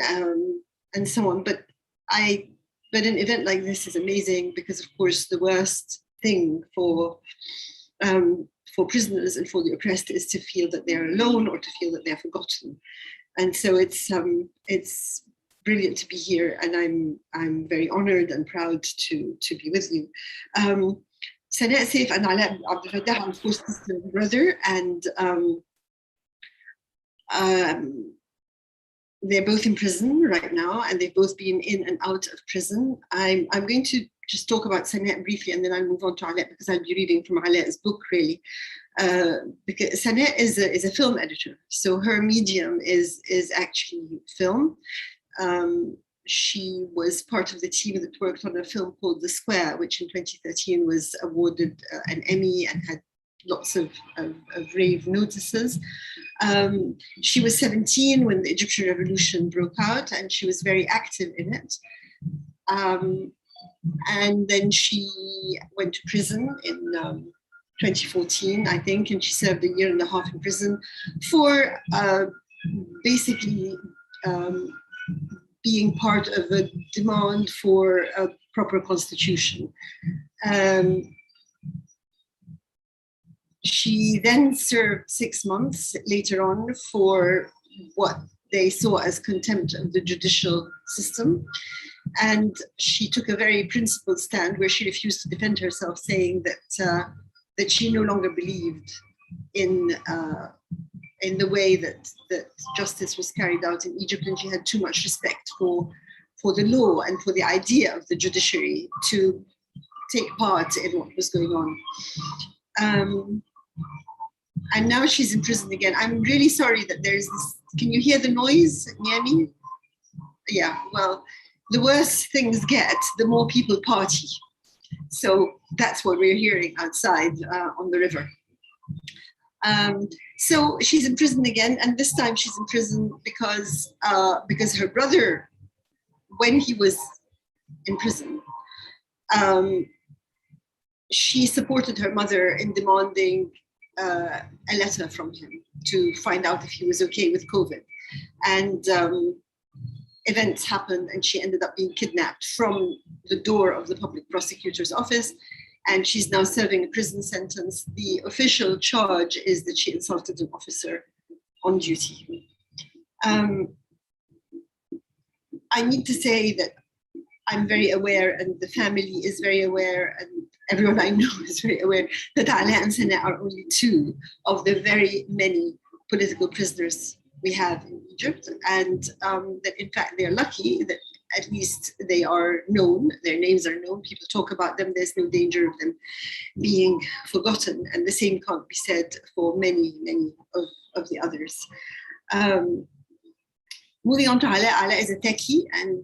and so on. But an event like this is amazing because, of course, the worst thing for prisoners and for the oppressed is to feel that they're alone or to feel that they're forgotten. And so it's brilliant to be here, and I'm very honored and proud to be with you. Sana Saif and Ala Abdel Fattah are, of course, sister and brother, and they're both in prison right now, and they've both been in and out of prison. I'm going to just talk about Sana briefly, and then I'll move on to Ala, because I'll be reading from Ala's book, really. Because Sana is a film editor, so her medium is actually film. She was part of the team that worked on a film called The Square, which in 2013 was awarded an Emmy and had lots of rave notices. She was 17 when the Egyptian Revolution broke out, and she was very active in it. And then she went to prison in 2014, I think, and she served 1.5 years in prison for basically being part of a demand for a proper constitution. She then served 6 months later on for what they saw as contempt of the judicial system. And she took a very principled stand where she refused to defend herself, saying that she no longer believed in the way that justice was carried out in Egypt, and she had too much respect for the law and for the idea of the judiciary to take part in what was going on. And now she's in prison again. I'm really sorry that there's this, can you hear the noise, Niami? Yeah, well, the worse things get, the more people party. So that's what we're hearing outside on the river. So she's in prison again, and this time she's in prison because her brother, when he was in prison, she supported her mother in demanding a letter from him to find out if he was okay with COVID. And events happened, and she ended up being kidnapped from the door of the public prosecutor's office. And she's now serving a prison sentence. The official charge is that she insulted an officer on duty. I need to say that I'm very aware, and the family is very aware, and everyone I know is very aware, that Ala and Sana are only 2 of the very many political prisoners we have in Egypt, and that in fact they're lucky that at least they are known, their names are known, people talk about them, there's no danger of them being forgotten, and the same can't be said for many of the others. Moving on to Ala. Ala is a techie, and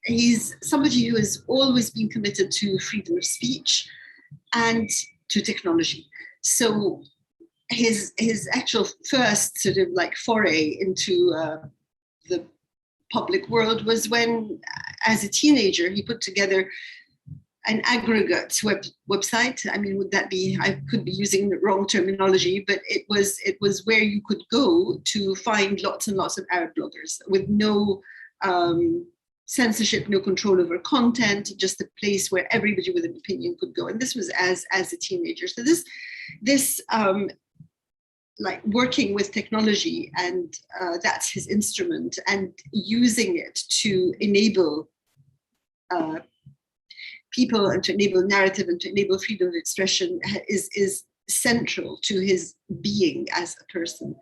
he's somebody who has always been committed to freedom of speech and to technology. So his actual first sort of like foray into the public world was when, as a teenager, he put together an aggregate website. I mean, would that be, I could be using the wrong terminology, but it was where you could go to find lots and lots of Arab bloggers with no censorship, no control over content, just a place where everybody with an opinion could go. And this was as a teenager. So this like working with technology, and that's his instrument, and using it to enable people and to enable narrative and to enable freedom of expression is central to his being as a person.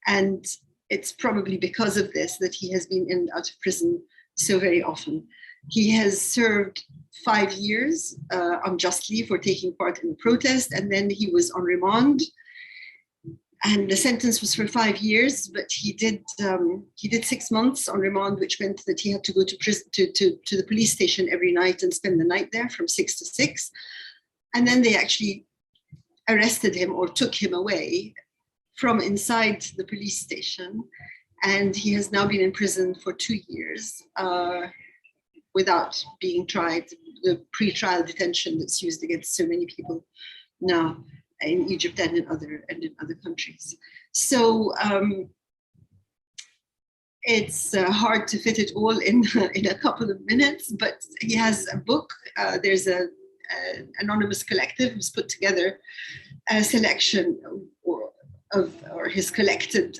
And it's probably because of this that he has been in and out of prison so very often. He has served 5 years unjustly for taking part in the protest, and then he was on remand. And the sentence was for 5 years, but he did 6 months on remand, which meant that he had to go to prison, to the police station every night and spend the night there from 6 to 6. And then they actually arrested him or took him away from inside the police station. And he has now been in prison for 2 years without being tried, the pre-trial detention that's used against so many people now in Egypt and in other countries. So it's hard to fit it all in a couple of minutes, but he has a book. There's an anonymous collective who's put together a selection or his collected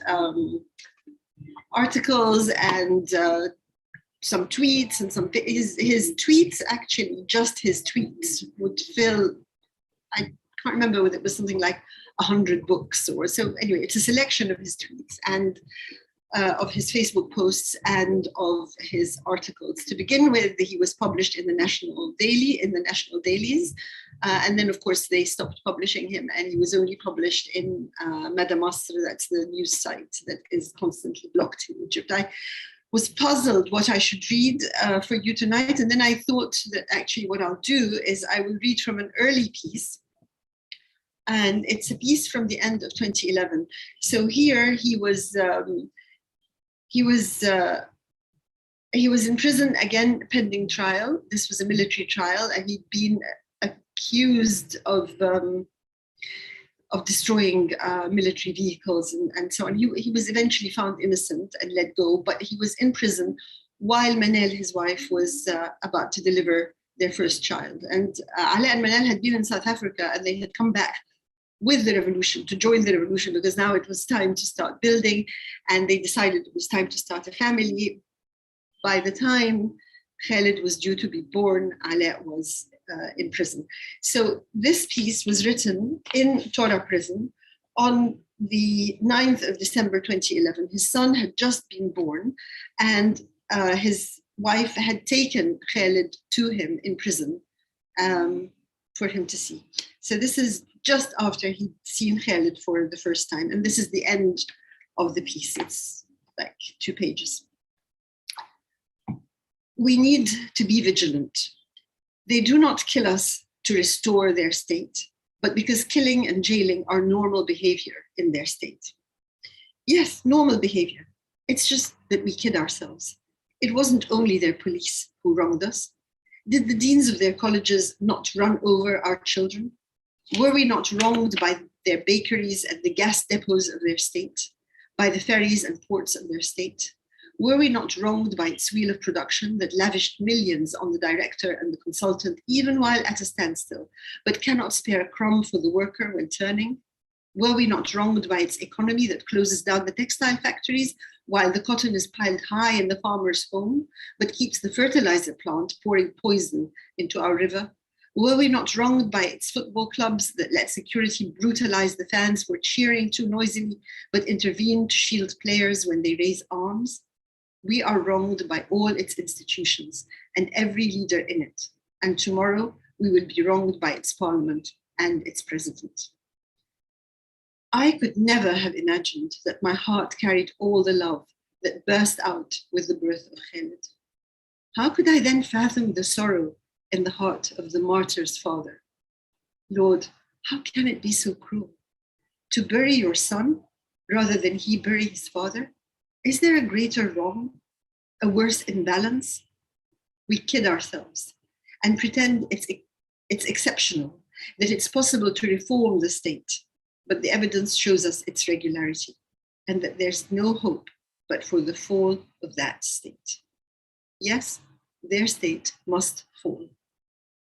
articles and some tweets and some his tweets, actually just his tweets would fill, I can't remember whether it was something like 100 books or so. Anyway, it's a selection of his tweets and of his Facebook posts and of his articles. To begin with, he was published in the National Dailies. And then, of course, they stopped publishing him and he was only published in Mada Masr, that's the news site that is constantly blocked in Egypt. I was puzzled what I should read for you tonight. And then I thought that actually what I'll do is I will read from an early piece. And it's a piece from the end of 2011. So here he was in prison again, pending trial. This was a military trial, and he'd been accused of destroying military vehicles and so on. He was eventually found innocent and let go, but he was in prison while Manal, his wife, was about to deliver their first child. And Ala and Manal had been in South Africa, and they had come back with the revolution, to join the revolution, because now it was time to start building, and they decided it was time to start a family. By the time Khaled was due to be born, Ala was in prison. So this piece was written in Tora prison on the 9th of December 2011. His son had just been born, and his wife had taken Khaled to him in prison for him to see. So this is just after he'd seen Khaled for the first time. And this is the end of the piece. It's like 2 pages. We need to be vigilant. They do not kill us to restore their state, but because killing and jailing are normal behavior in their state. Yes, normal behavior. It's just that we kid ourselves. It wasn't only their police who wronged us. Did the deans of their colleges not run over our children? Were we not wronged by their bakeries and the gas depots of their state, by the ferries and ports of their state? Were we not wronged by its wheel of production that lavished millions on the director and the consultant, even while at a standstill, but cannot spare a crumb for the worker when turning? Were we not wronged by its economy that closes down the textile factories while the cotton is piled high in the farmer's home, but keeps the fertilizer plant pouring poison into our river? Were we not wronged by its football clubs that let security brutalize the fans for cheering too noisily, but intervene to shield players when they raise arms? We are wronged by all its institutions and every leader in it. And tomorrow we will be wronged by its parliament and its president. I could never have imagined that my heart carried all the love that burst out with the birth of Khaled. How could I then fathom the sorrow in the heart of the martyr's father? Lord, how can it be so cruel? To bury your son rather than he bury his father? Is there a greater wrong, a worse imbalance? We kid ourselves and pretend it's exceptional, that it's possible to reform the state, but the evidence shows us its regularity and that there's no hope but for the fall of that state. Yes, their state must fall.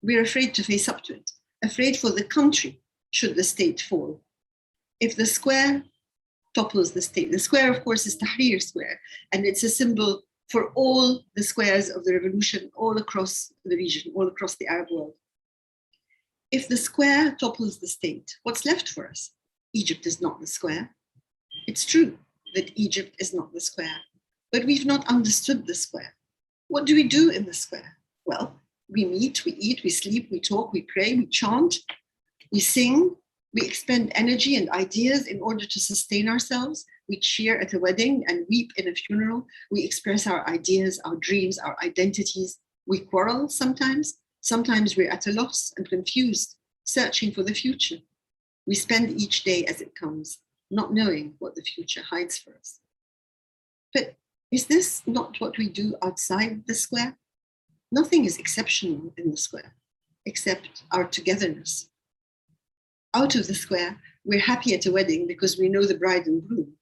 We're afraid to face up to it, afraid for the country should the state fall. If the square topples the state, the square, of course, is Tahrir Square, and it's a symbol for all the squares of the revolution all across the region, all across the Arab world. If the square topples the state, what's left for us? Egypt is not the square. It's true that Egypt is not the square, but we've not understood the square. What do we do in the square? Well, we meet, we eat, we sleep, we talk, we pray, we chant, we sing, We expend energy and ideas in order to sustain ourselves. We cheer at a wedding and weep in a funeral. We express our ideas, our dreams, our identities. We quarrel sometimes. Sometimes we're at a loss and confused, searching for the future. We spend each day as it comes, not knowing what the future hides for us. But is this not what we do outside the square? Nothing is exceptional in the square, except our togetherness. Out of the square, we're happy at a wedding because we know the bride and groom.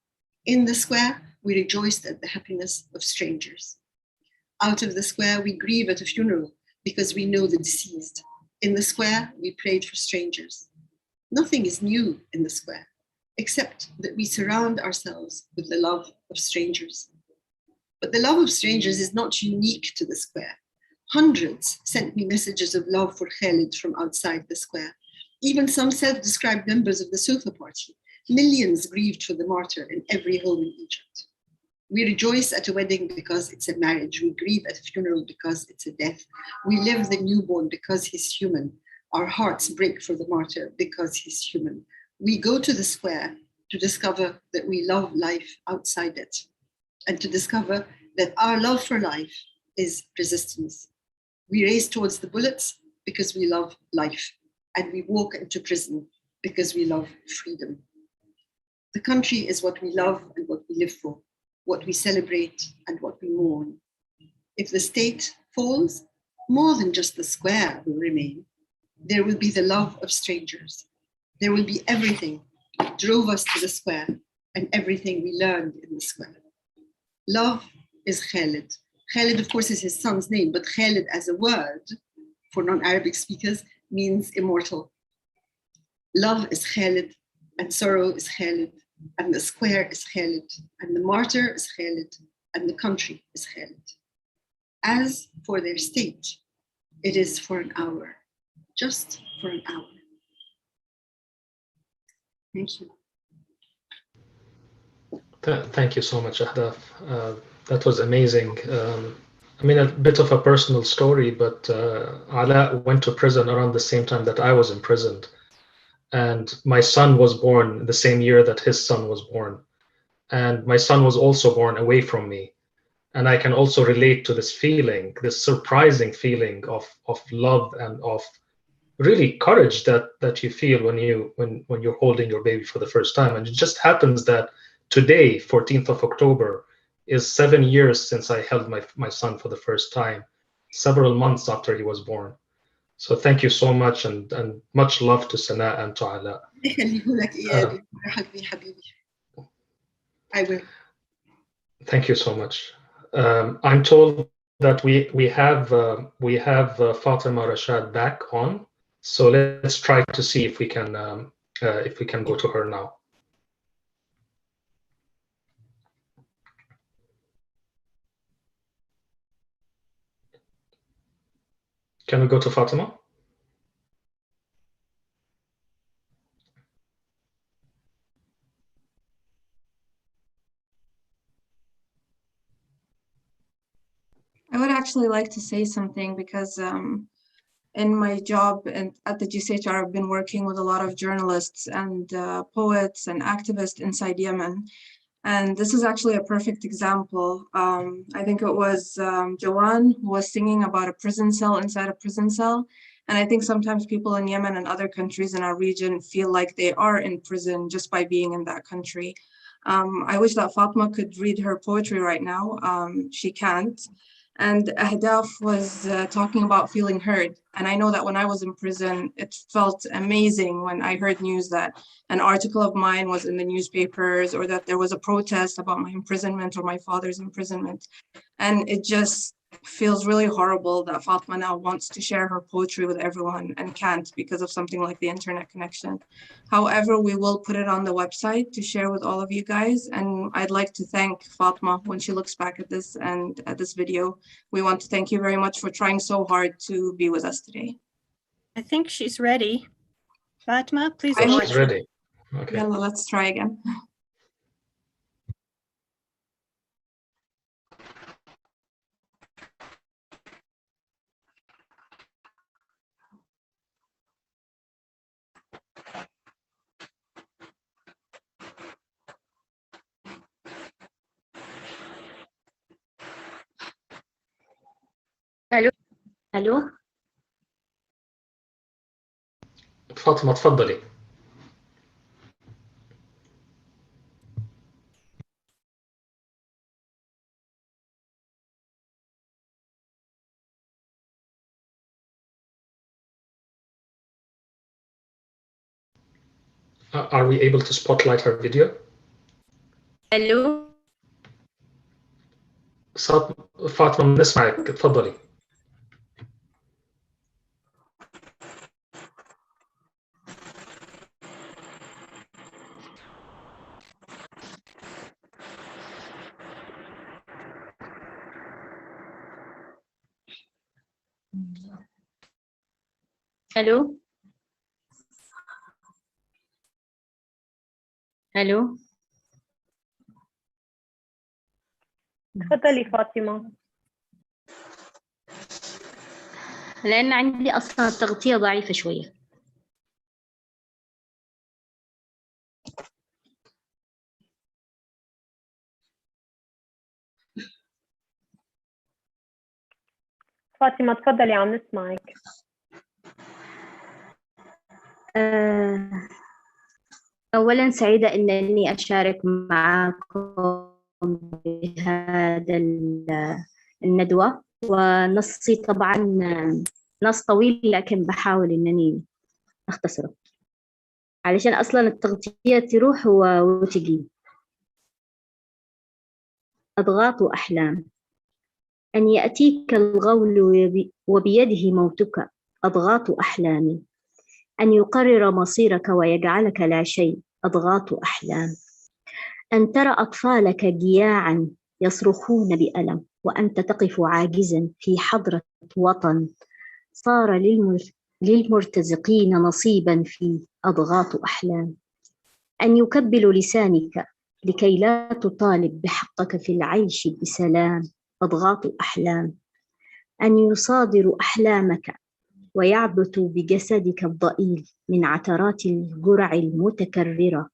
In the square, we rejoiced at the happiness of strangers. Out of the square, we grieve at a funeral because we know the deceased. In the square, we prayed for strangers. Nothing is new in the square, except that we surround ourselves with the love of strangers. But the love of strangers is not unique to the square. Hundreds sent me messages of love for Khalid from outside the square. Even some self-described members of the Sofa Party. Millions grieved for the martyr in every home in Egypt. We rejoice at a wedding because it's a marriage. We grieve at a funeral because it's a death. We live the newborn because he's human. Our hearts break for the martyr because he's human. We go to the square to discover that we love life outside it, and to discover that our love for life is resistance. We race towards the bullets because we love life, and we walk into prison because we love freedom. The country is what we love and what we live for, what we celebrate and what we mourn. If the state falls, more than just the square will remain. There will be the love of strangers. There will be everything that drove us to the square and everything we learned in the square. Love is Khalid. Khalid, of course, is his son's name, but Khalid as a word for non-Arabic speakers means immortal. Love is Khalid, and sorrow is Khalid, and the square is Khalid, and the martyr is Khalid, and the country is Khalid. As for their state, it is for an hour, just for an hour. Thank you. Thank you so much, Ahdaf. That was amazing. I mean, a bit of a personal story, but Ala went to prison around the same time that I was imprisoned. And my son was born the same year that his son was born. And my son was also born away from me. And I can also relate to this feeling, this surprising feeling of love and of really courage that you feel when you're holding your baby for the first time. And it just happens that today, 14th of October, is 7 years since I held my son for the first time, several months after he was born. So thank you so much, and much love to Sana and to Ala. I will. Thank you so much. I'm told that we have Fatima Rashad back on, so let's try to see if we can go to her now. Can we go to Fatima? I would actually like to say something because in my job and at the GCHR, I've been working with a lot of journalists and poets and activists inside Yemen. And this is actually a perfect example. I think it was Jawan who was singing about a prison cell inside a prison cell. And I think sometimes people in Yemen and other countries in our region feel like they are in prison just by being in that country. I wish that Fatma could read her poetry right now. She can't. And Ahdaf was talking about feeling heard. And I know that when I was in prison, it felt amazing when I heard news that an article of mine was in the newspapers, or that there was a protest about my imprisonment or my father's imprisonment. And it just feels really horrible that Fatma now wants to share her poetry with everyone and can't because of something like the internet connection. However, we will put it on the website to share with all of you guys. And I'd like to thank Fatma when she looks back at this and at this video. We want to thank you very much for trying so hard to be with us today. I think she's ready. Fatma, please go go ahead. She's ready. Okay. Yalla, let's try again. ألو ألو فاطمة تفضلي. Are we able to spotlight her video? ألو فاطمة بنسمعك، تفضلي. ألو ألو تفضلي فاطمة. لأن عندي أصلا التغطية ضعيفة شوية. فاطمة تفضلي عم نسمعك. أولا سعيدة أنني أشارك معكم بهذا الندوة، ونصي طبعا نص طويل لكن بحاول أنني أختصره علشان أصلا التغطية تروح وتجي. أضغاث أحلام. أن يأتيك الغول وبيده موتك، أضغاث أحلام. أن يقرر مصيرك ويجعلك لا شيء، أضغاث أحلام. أن ترى أطفالك جياعا يصرخون بألم وأنت تقف عاجزا في حضرة وطن صار للمرتزقين نصيبا فيه، أضغاث أحلام. أن يكبل لسانك لكي لا تطالب بحقك في العيش بسلام، أضغاث أحلام. أن يصادروا أحلامك ويعبثوا بجسدك الضئيل من عثرات الجرع المتكررة.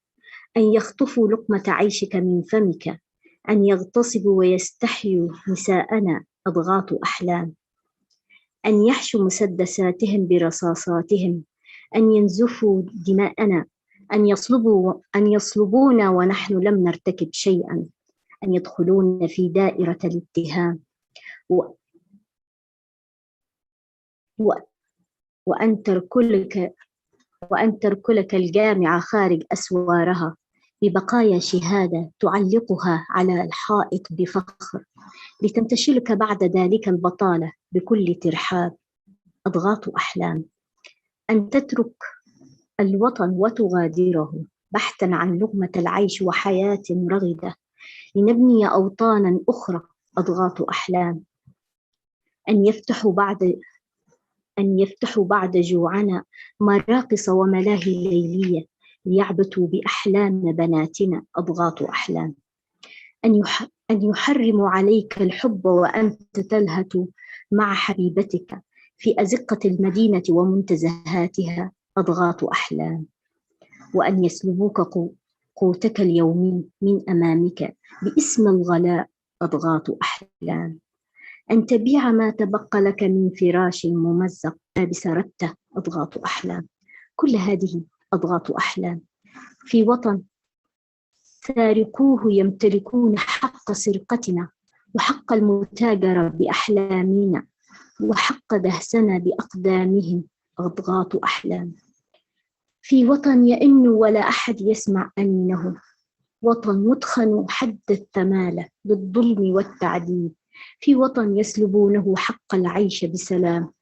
أن يخطفوا لقمة عيشك من فمك. أن يغتصبوا ويستحيوا نساءنا، أضغاث أحلام. أن يحشوا مسدساتهم برصاصاتهم. أن ينزفوا دماءنا. أن يصلبونا ونحن لم نرتكب شيئا. أن يدخلون في دائرة الاتهام وأن تركلك الجامعة خارج أسوارها ببقايا شهادة تعلقها على الحائط بفخر، لتنتشلك بعد ذلك البطالة بكل ترحاب، أضغاث أحلام. أن تترك الوطن وتغادره بحثا عن لقمة العيش وحياة رغدة لنبني أوطانا أخرى، أضغاث أحلام. أن يفتحوا بعد جوعنا مراقص وملاهي ليلية ليعبثوا بأحلام بناتنا، أضغاث أحلام. أن يحرموا عليك الحب وأنت تلهث مع حبيبتك في أزقة المدينة ومنتزهاتها، أضغاث أحلام. وأن يسلبوك قوتك اليومي من أمامك باسم الغلاء، أضغاث أحلام. أن تبيع ما تبقى لك من فراش ممزق بسرته، أضغاث أحلام. كل هذه أضغاث أحلام. في وطن سارقوه يمتلكون حق سرقتنا وحق المتاجرة بأحلامنا وحق دهسنا بأقدامهم، أضغاث أحلام. في وطن يئن ولا أحد يسمع أنه وطن متخن حد الثمالة بالظلم والتعذيب. في وطن يسلبونه حق العيش بسلام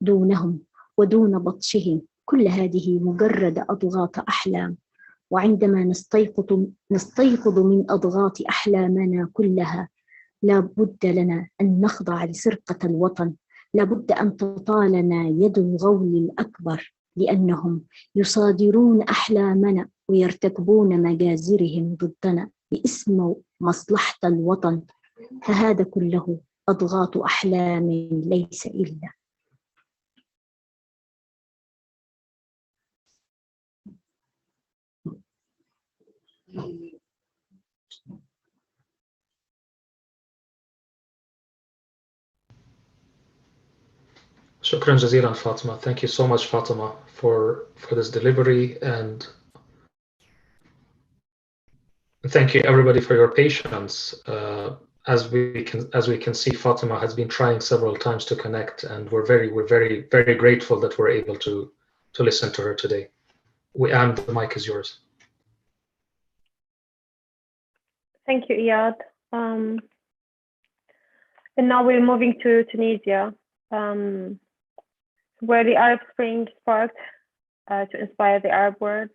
دونهم ودون بطشهم. كل هذه مجرد أضغاث أحلام. وعندما نستيقظ من أضغاث أحلامنا كلها، لا بد لنا أن نخضع لسرقة الوطن. لا بد أن تطالنا يد الغول الأكبر، لأنهم يصادرون أحلامنا ويرتكبون مجازرهم ضدنا باسم مصلحة الوطن. فهذا كله أضغاث أحلام ليس إلا. Shukran jazilan, Fatima. Thank you so much, Fatima, for this delivery, and thank you everybody for your patience. As we can see, Fatima has been trying several times to connect, and we're very grateful that we're able to listen to her today. The mic is yours. Thank you, Iyad. And now we're moving to Tunisia, where the Arab Spring sparked to inspire the Arab world.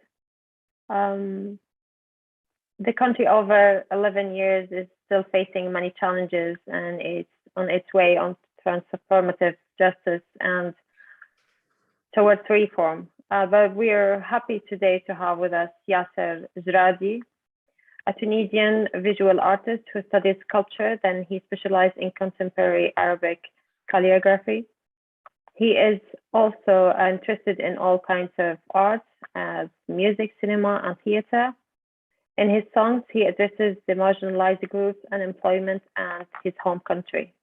The country over 11 years is still facing many challenges, and it's on its way on transformative justice and towards reform. But we are happy today to have with us Yasser Zradi, a Tunisian visual artist who studies sculpture. Then he specialized in contemporary Arabic calligraphy. He is also interested in all kinds of arts, as music, cinema, and theater. In his songs, he addresses the marginalized groups, unemployment, and his home country.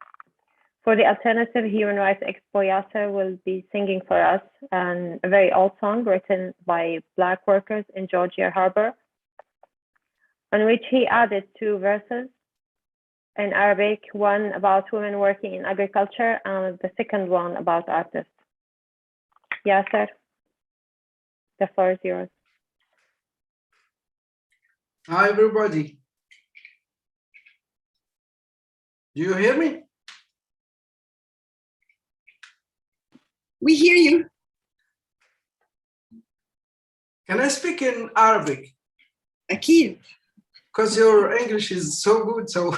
For the Alternative Human Rights Expo, Yasser will be singing for us a very old song written by Black workers in Georgia Harbor, on which he added 2 verses in Arabic, one about women working in agriculture and the second one about artists. Yasser, the floor is yours. Hi, everybody. Do you hear me? We hear you. Can I speak in Arabic? أكيد. Because your English is so good, so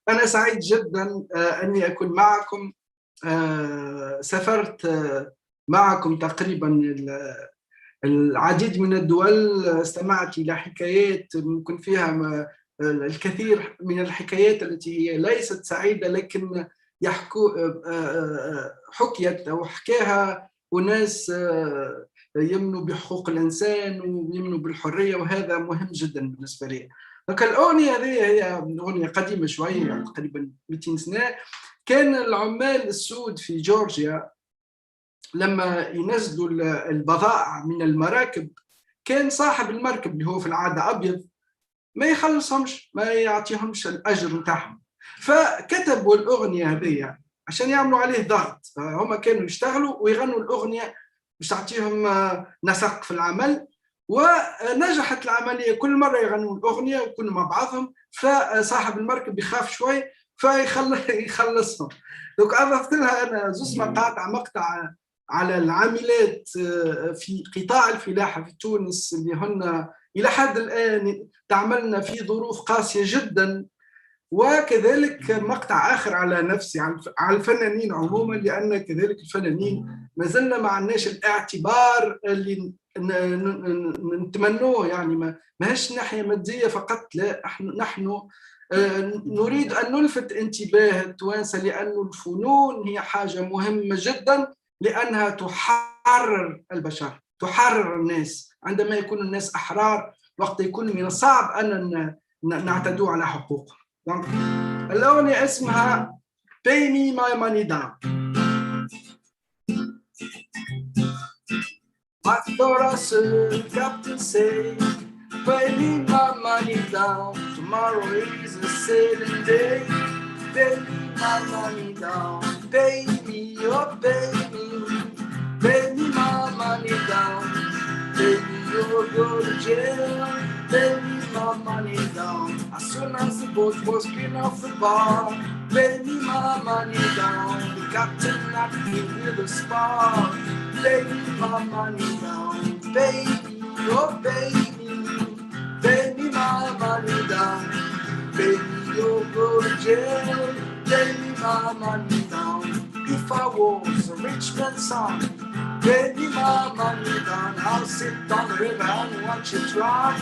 أنا سعيد جدا أني أكون معكم. سافرت معكم تقريبا العديد من الدول، استمعت إلى حكايات يمكن فيها الكثير من الحكايات التي هي ليست سعيدة، لكن حكيت أو حكاها وناس يمنوا بحقوق الإنسان ويمنوا بالحرية، وهذا مهم جدا بالنسبة لي. لكن الأغنية هذه هي أغنية قديمة شوية، تقريبا 200 سنة. كان العمال السود في جورجيا لما ينزلوا البضائع من المراكب، كان صاحب المركب اللي هو في العادة أبيض ما يخلصهمش، ما يعطيهمش الأجر نتاعهم، فكتبوا الأغنية هذه عشان يعملوا عليه ضغط. هم كانوا يشتغلوا ويغنوا الأغنية باش تعطيهم نسق في العمل، ونجحت العملية. كل مرة يغنوا الأغنية وكانوا مع بعضهم، فصاحب المركب يخاف شوي فيخلصهم. دوك أضفت لها أنا 2 مقطع على العاملات في قطاع الفلاحة في تونس، اللي هن إلى حد الآن تعملن في ظروف قاسية جدا، وكذلك مقطع آخر على نفسي، على الفنانين عموما، لأن كذلك الفنانين ما زلنا ما عندناش الاعتبار اللي نتمنوه. يعني ماهيش ناحية مادية فقط، لا، نحن نريد أن نلفت انتباه التوانسة، لأن الفنون هي حاجة مهمة جدا، لأنها تحرر البشر، تحرر الناس. عندما يكون الناس أحرار، وقت يكون من الصعب أن نعتدوا على حقوقهم. الأغنية اسمها Pay Me My Money Down. I thought I should Captain say, pay me my money down. Tomorrow is a sailing day. Pay me my money down. Pay me, oh pay me. Pay me my money down. Pay me or go to jail. Pay me my money down. As soon as the boat was clean off the bar, pay me my money down. The captain knocked me with a spar. Pay me my money down. Pay me, oh pay me. Pay me my money down. Pay me or go to jail. Pay me my money down. If I was a rich man's son, pay me my money down. I'll sit on the river and watch it dry.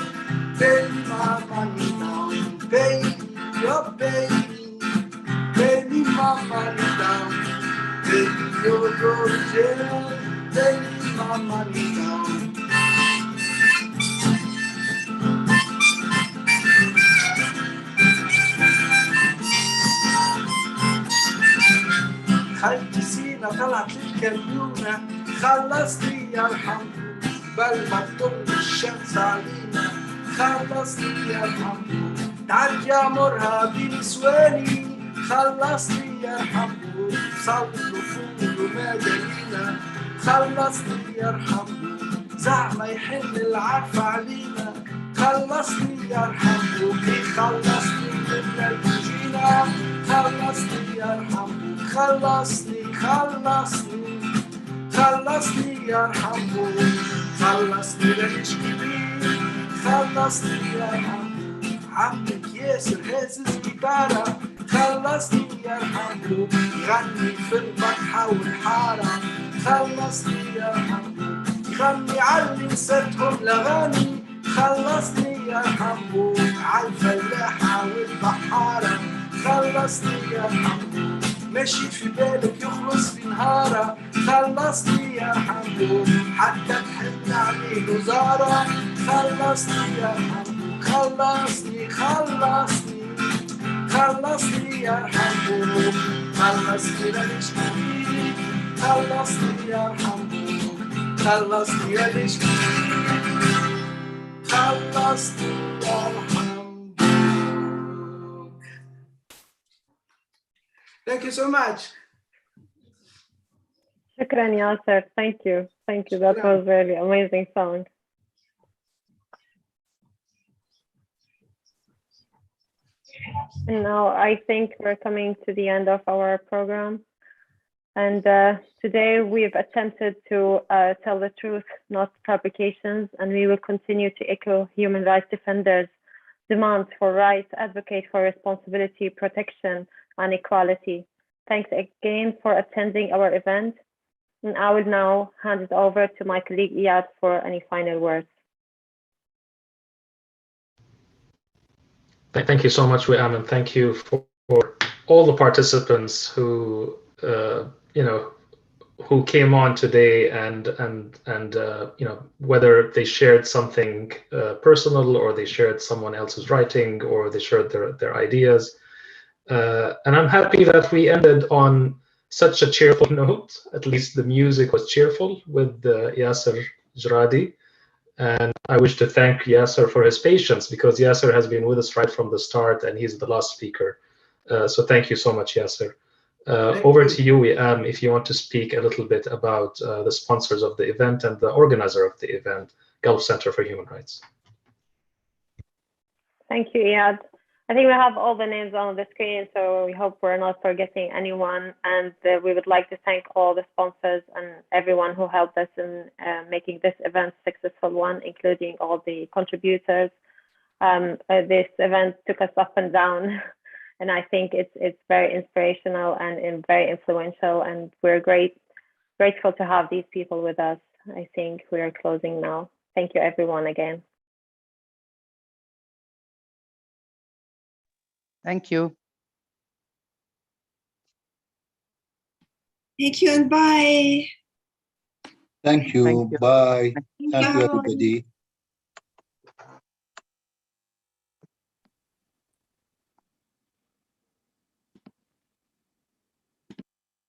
Pay me my money down. Pay me, oh pay me. Pay me my money down. Pay me or go to jail. Pay me my money down. خيتي سينا طلعت الكميونة خلصني يرحم بل ما تطل الشمس علينا خلصني يرحم تعال يا مرها بنسواني خلصني يرحم صلوا فولوا ما جالينا خلصني يرحم زعما يحل العفو علينا خلصني يرحم خلصني من الجينا خلصني يرحم خلصني خلصني خلصني يرحم خلصني لنشكي بيه خلصني يرحم عمك ياسر هازز جيتارة خلصني يرحمه يغني في البطحة والحارة خلصني يرحمه يغني عاللي نسيتهم لغاني خلصني يرحمه عالفلاحة والبحارة خلصني يرحمه ماشي في بالك يخلص في نهارة خلصني يرحمه حتى تحن عليه وزارة خلصني يرحمه خلصني خلصني خلصني يرحمه خلصني لنشكي خلصني يرحمه خلصني لنشكي خلصني يرحمه. Thank you so much. Shukran, Yasser. Thank you. Thank you. That was really amazing song. And now I think we're coming to the end of our program. And today we've attempted to tell the truth, not fabrications, and we will continue to echo human rights defenders' demands for rights, advocate for responsibility, protection, and equality. Thanks again for attending our event. And I will now hand it over to my colleague Iyad for any final words. Thank you so much, Wiam, and thank you for all the participants who who came on today and whether they shared something personal or they shared someone else's writing or they shared their ideas. And I'm happy that we ended on such a cheerful note. At least the music was cheerful with Yasser Jaradi. And I wish to thank Yasser for his patience because Yasser has been with us right from the start and he's the last speaker. So thank you so much, Yasser. Over to you, if you want to speak a little bit about the sponsors of the event and the organizer of the event, Gulf Center for Human Rights. Thank you, Iyad. I think we have all the names on the screen, so we hope we're not forgetting anyone. And we would like to thank all the sponsors and everyone who helped us in making this event a successful one, including all the contributors. This event took us up and down, and I think it's very inspirational and very influential. And we're grateful to have these people with us. I think we are closing now. Thank you, everyone, again. Thank you. Thank you and bye. Thank you. Bye. Thank you, everybody.